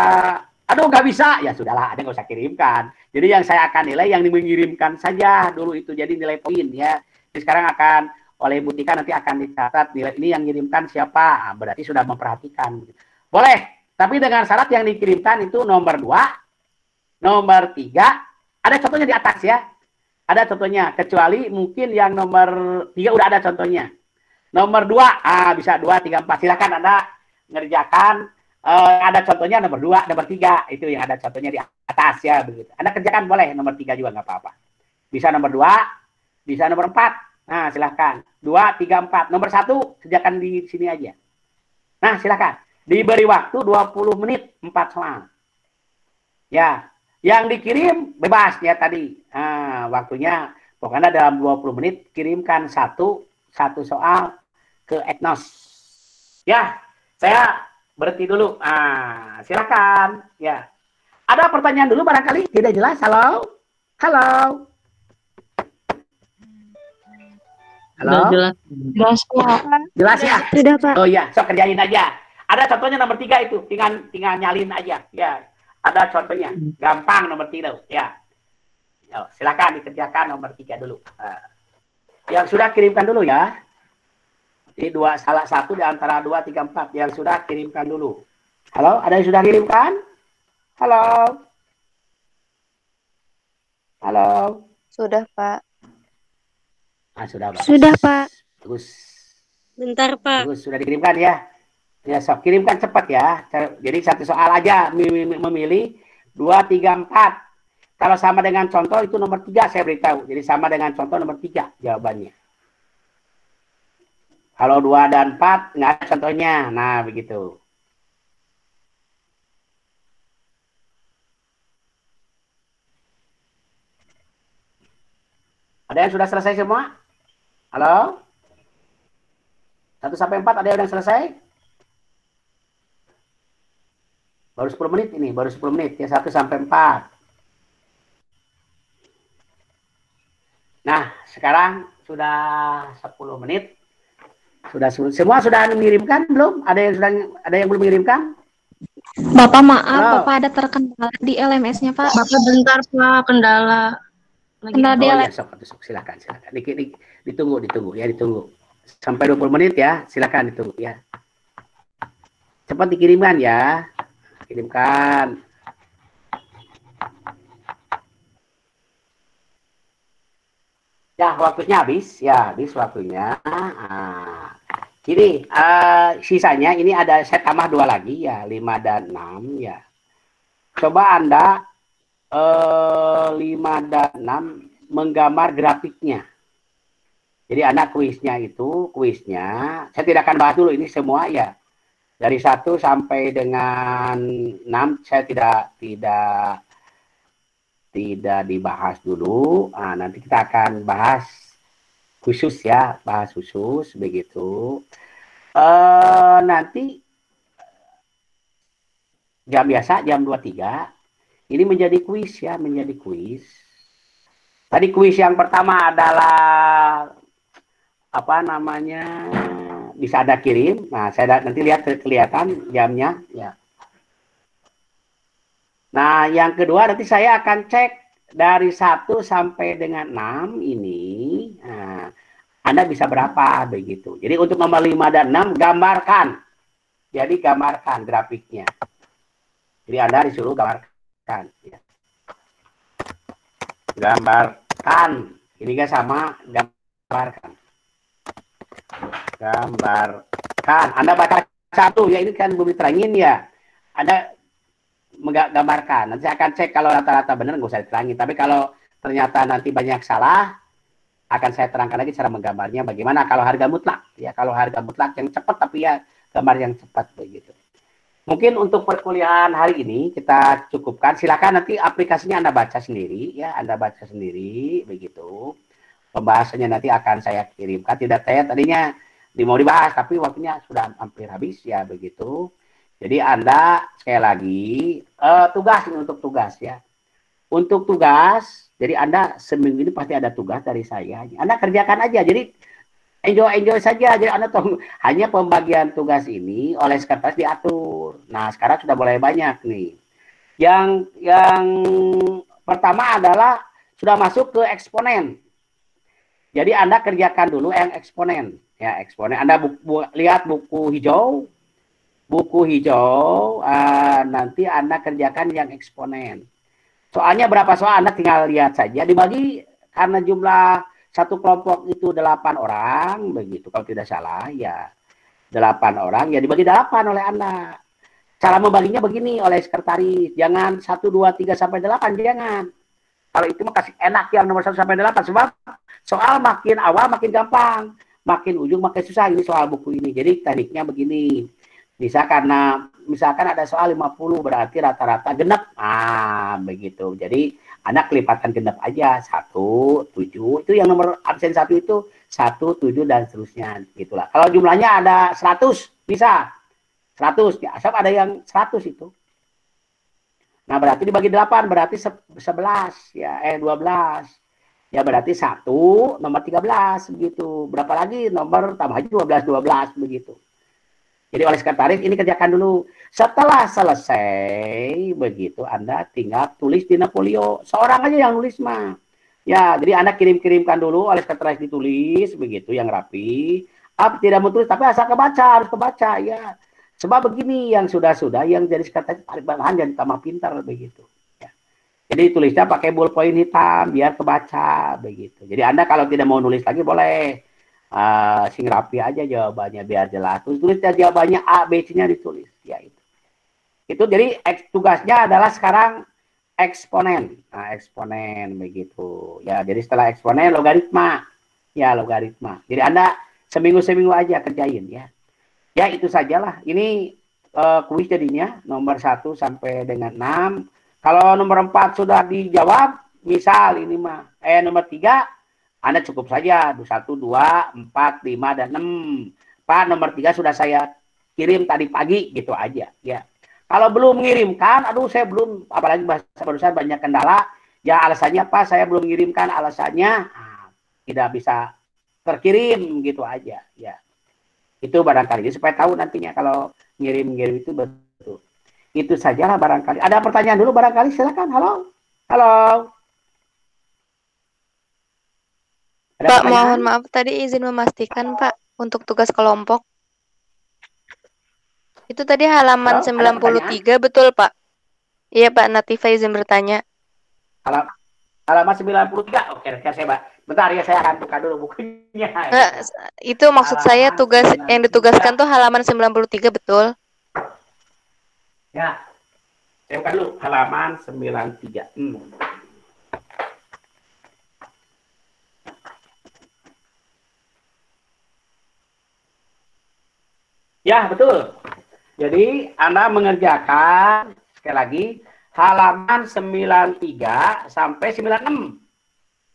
aduh nggak bisa, ya sudahlah, Anda nggak usah kirimkan. Jadi yang saya akan nilai yang mengirimkan saja dulu itu, jadi nilai poin ya. Jadi sekarang akan oleh Bu Tika nanti akan dicatat nilai ini yang mengirimkan siapa. Berarti sudah memperhatikan. Boleh, tapi dengan syarat yang dikirimkan itu nomor 2, nomor 3, ada contohnya di atas ya. Ada contohnya, kecuali mungkin yang nomor 3 udah ada contohnya. Nomor 2, bisa 2, 3, 4. Silakan Anda ngerjakan. Ada contohnya nomor 2, nomor 3. Itu yang ada contohnya di atas ya. Begitu. Anda kerjakan boleh, nomor 3 juga nggak apa-apa. Bisa nomor 2, bisa nomor 4. Nah, silakan. 2, 3, 4. Nomor 1, kerjakan di sini aja. Nah, silakan. Diberi waktu 20 menit, 4 soal. Ya, yang dikirim bebas ya tadi. Nah, waktunya pokoknya dalam 20 menit kirimkan satu soal ke Eknos. Ya, saya berhenti dulu. Silakan. Ya. Ada pertanyaan dulu barangkali tidak jelas? Halo? Halo? Halo? Jelas. Jelas, Pak. Jelas ya? Sudah, Pak. Oh iya, sok kerjain aja. Ada contohnya nomor 3 itu, tinggal nyalin aja. Ya, ada contohnya. Gampang nomor 3. Ya. Silakan dikerjakan nomor 3 dulu. Yang sudah kirimkan dulu ya. Jadi salah satu di antara 2, 3, 4 yang sudah kirimkan dulu. Halo, ada yang sudah kirimkan? Halo? Halo? Sudah, Pak. Sudah, Pak. Sudah, Pak. Terus. Bentar, Pak. Terus sudah dikirimkan ya. Ya, sok kirimkan cepat ya. Jadi satu soal aja memilih 2, 3, 4. Kalau sama dengan contoh itu nomor 3 saya beritahu. Jadi sama dengan contoh nomor 3 jawabannya. Kalau 2 dan 4 nggak ada contohnya. Nah, begitu. Ada yang sudah selesai semua? Halo? 1 sampai 4 ada yang selesai? Baru 10 menit ini, baru 10 menit ya, 1 sampai 4. Nah, sekarang sudah 10 menit. Semua sudah mengirimkan belum? Ada yang belum mengirimkan? Bapak maaf, Bapak ada terkendala di LMS-nya, Pak. Bapak bentar, Pak, kendala. Kendala di ya, sok, silakan. Ditunggu ya, ditunggu. Sampai 20 menit ya, silakan ditunggu ya. Cepat dikirimkan ya. Kirimkan. waktunya habis. Ya, habis waktunya. Gini, sisanya ini ada saya tambah 2 lagi ya, 5 dan 6 ya. Coba Anda 5 dan 6 menggambar grafiknya. Jadi Anda kuisnya, saya tidak akan bahas dulu ini semua ya. Dari 1 sampai dengan 6 saya tidak dibahas dulu. Nanti kita akan bahas khusus ya, begitu. Nanti jam biasa jam 23 ini menjadi kuis ya, Tadi kuis yang pertama adalah apa namanya, bisa Anda kirim. Nah, saya nanti lihat kelihatan jamnya ya. Nah, yang kedua nanti saya akan cek dari 1 sampai dengan 6 ini. Nah, Anda bisa berapa begitu. Jadi untuk nomor 5 dan 6 gambarkan. Jadi gambarkan grafiknya. Jadi Anda disuruh gambarkan. Ya. Gambarkan. Ini kan sama gambarkan. Gambarkan. Anda baca 1 ya, ini kan belum diterangin ya. Anda menggambarkan. Nanti saya akan cek kalau rata-rata benar nggak usah diterangin. Tapi kalau ternyata nanti banyak salah, akan saya terangkan lagi cara menggambarnya bagaimana kalau harga mutlak. Ya, kalau harga mutlak yang cepat tapi ya gambar yang cepat begitu. Mungkin untuk perkuliahan hari ini kita cukupkan. Silakan nanti aplikasinya Anda baca sendiri ya, begitu. Pembahasannya nanti akan saya kirimkan. Tidak saya tadinya mau dibahas tapi waktunya sudah hampir habis ya begitu. Jadi Anda sekali lagi tugas ini untuk tugas ya. Untuk tugas, jadi Anda seminggu ini pasti ada tugas dari saya. Anda kerjakan aja. Jadi enjoy saja. Jadi Anda hanya pembagian tugas ini oleh sekretaris diatur. Nah, sekarang sudah mulai banyak nih. Yang pertama adalah sudah masuk ke eksponen. Jadi Anda kerjakan dulu yang eksponen. Ya, eksponen. Anda lihat buku hijau. Nanti Anda kerjakan yang eksponen. Soalnya berapa soal Anda tinggal lihat saja. Dibagi karena jumlah satu kelompok itu 8 orang, begitu kalau tidak salah ya. 8 orang ya dibagi 8 oleh Anda. Cara membaginya begini oleh sekretaris. Jangan 1, 2, 3 sampai 8, jangan. Kalau itu mah kasih enak yang nomor 1 sampai 8 sebab soal makin awal makin gampang, makin ujung makin susah. Ini soal buku ini. Jadi tekniknya begini. Misalkan ada soal 50 berarti rata-rata genep. Begitu. Jadi anak kelipatan genep aja 1, 7. Itu yang nomor absen 1 itu 1, 7 dan seterusnya gitulah. Kalau jumlahnya ada 100 bisa 100 ya, asal ada yang 100 itu. Nah, berarti dibagi 8 berarti 11 ya, 12. Ya berarti 1 nomor 13 begitu. Berapa lagi nomor tambah 12 begitu. Jadi oleh sekretaris ini kerjakan dulu. Setelah selesai begitu Anda tinggal tulis di folio. Seorang aja yang nulis mah. Ya, jadi Anda kirimkan dulu oleh sekretaris ditulis begitu yang rapi. Tidak mau tulis tapi asal harus kebaca ya. Sebab begini yang sudah yang jadi sekretaris paling bahan dan tambah pintar begitu. Ya. Jadi tulisnya pakai ballpoint hitam biar kebaca begitu. Jadi Anda kalau tidak mau nulis lagi boleh. Sing rapi aja jawabannya biar jelas. Tulis jawabannya A, B, C-nya ditulis. Ya itu. Itu jadi tugasnya adalah sekarang eksponen. Nah, eksponen begitu. Ya, jadi setelah eksponen logaritma. Ya, logaritma. Jadi Anda seminggu aja kerjain ya. Ya, itu sajalah. Ini kuis jadinya nomor 1 sampai dengan 6. Kalau nomor 4 sudah dijawab, misal ini mah nomor 3 Anda cukup saja 1, 2, 4, 5 dan 6. Pak, nomor 3 sudah saya kirim tadi pagi gitu aja ya. Kalau belum mengirimkan, aduh saya belum, apalagi barusan banyak kendala, ya alasannya Pak saya belum mengirimkan, alasannya tidak bisa terkirim gitu aja ya. Itu barangkali supaya tahu nantinya kalau ngirim itu betul. Itu sajalah barangkali. Ada pertanyaan dulu barangkali, silakan. Halo. Pak, mohon maaf tadi izin memastikan Pak untuk tugas kelompok. Itu tadi halaman 93 betul Pak? Iya Pak, Natifa izin bertanya. Halaman 93. Oke, saya bentar ya, saya akan buka dulu bukunya. Itu maksud saya tugas yang ditugaskan tuh halaman 93 betul? Ya. Saya buka dulu halaman 93. Ya, betul. Jadi, Anda mengerjakan, sekali lagi, halaman 93 sampai 96.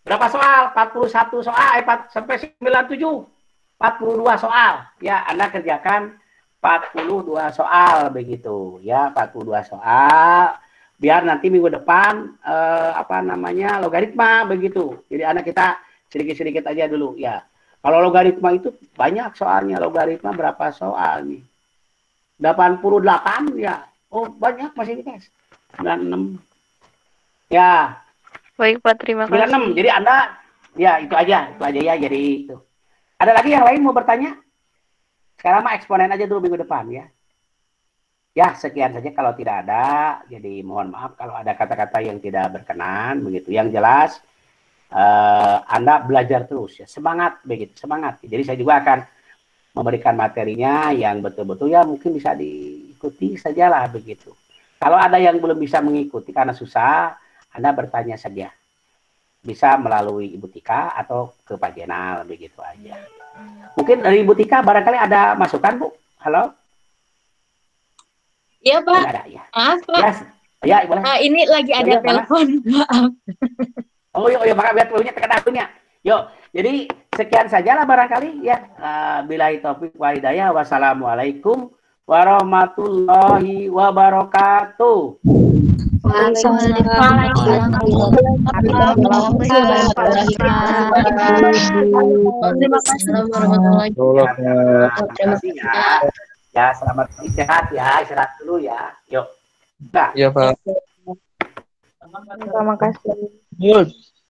Berapa soal? 41 soal, sampai 97. 42 soal. Ya, Anda kerjakan 42 soal begitu. Ya, 42 soal. Biar nanti minggu depan, logaritma begitu. Jadi, Anda kita sedikit-sedikit aja dulu. Ya. Kalau logaritma itu banyak soalnya. Logaritma berapa soal nih? 88 ya. Oh, banyak masih tes. 96. Ya. Baik, Pak, terima kasih. 96. Jadi Anda ya itu aja ya. Jadi itu. Ada lagi yang lain mau bertanya? Sekarang mah eksponen aja dulu minggu depan ya. Ya, sekian saja kalau tidak ada. Jadi mohon maaf kalau ada kata-kata yang tidak berkenan begitu. Yang jelas Anda belajar terus ya, semangat begitu, semangat. Jadi saya juga akan memberikan materinya yang betul-betul ya mungkin bisa diikuti sajalah begitu. Kalau ada yang belum bisa mengikuti karena susah, Anda bertanya saja. Bisa melalui Ibu Tika atau ke Pak Jenal begitu aja. Mungkin dari Ibu Tika barangkali ada masukan, Bu? Halo? Iya, Pak. Ada, ya. Maaf, Pak. Ya, boleh. Ini lagi ada telepon. Maaf. Oh, yuk, maka biar teleponnya tekan akunya. Yuk, jadi sekian sajalah barangkali ya. Billahi taufik wa hidayah. Wassalamualaikum warahmatullahi wabarakatuh. Ya, selamat istirahat ya, istirahat dulu ya. Yuk. Iya, Pak. Terima kasih. Good.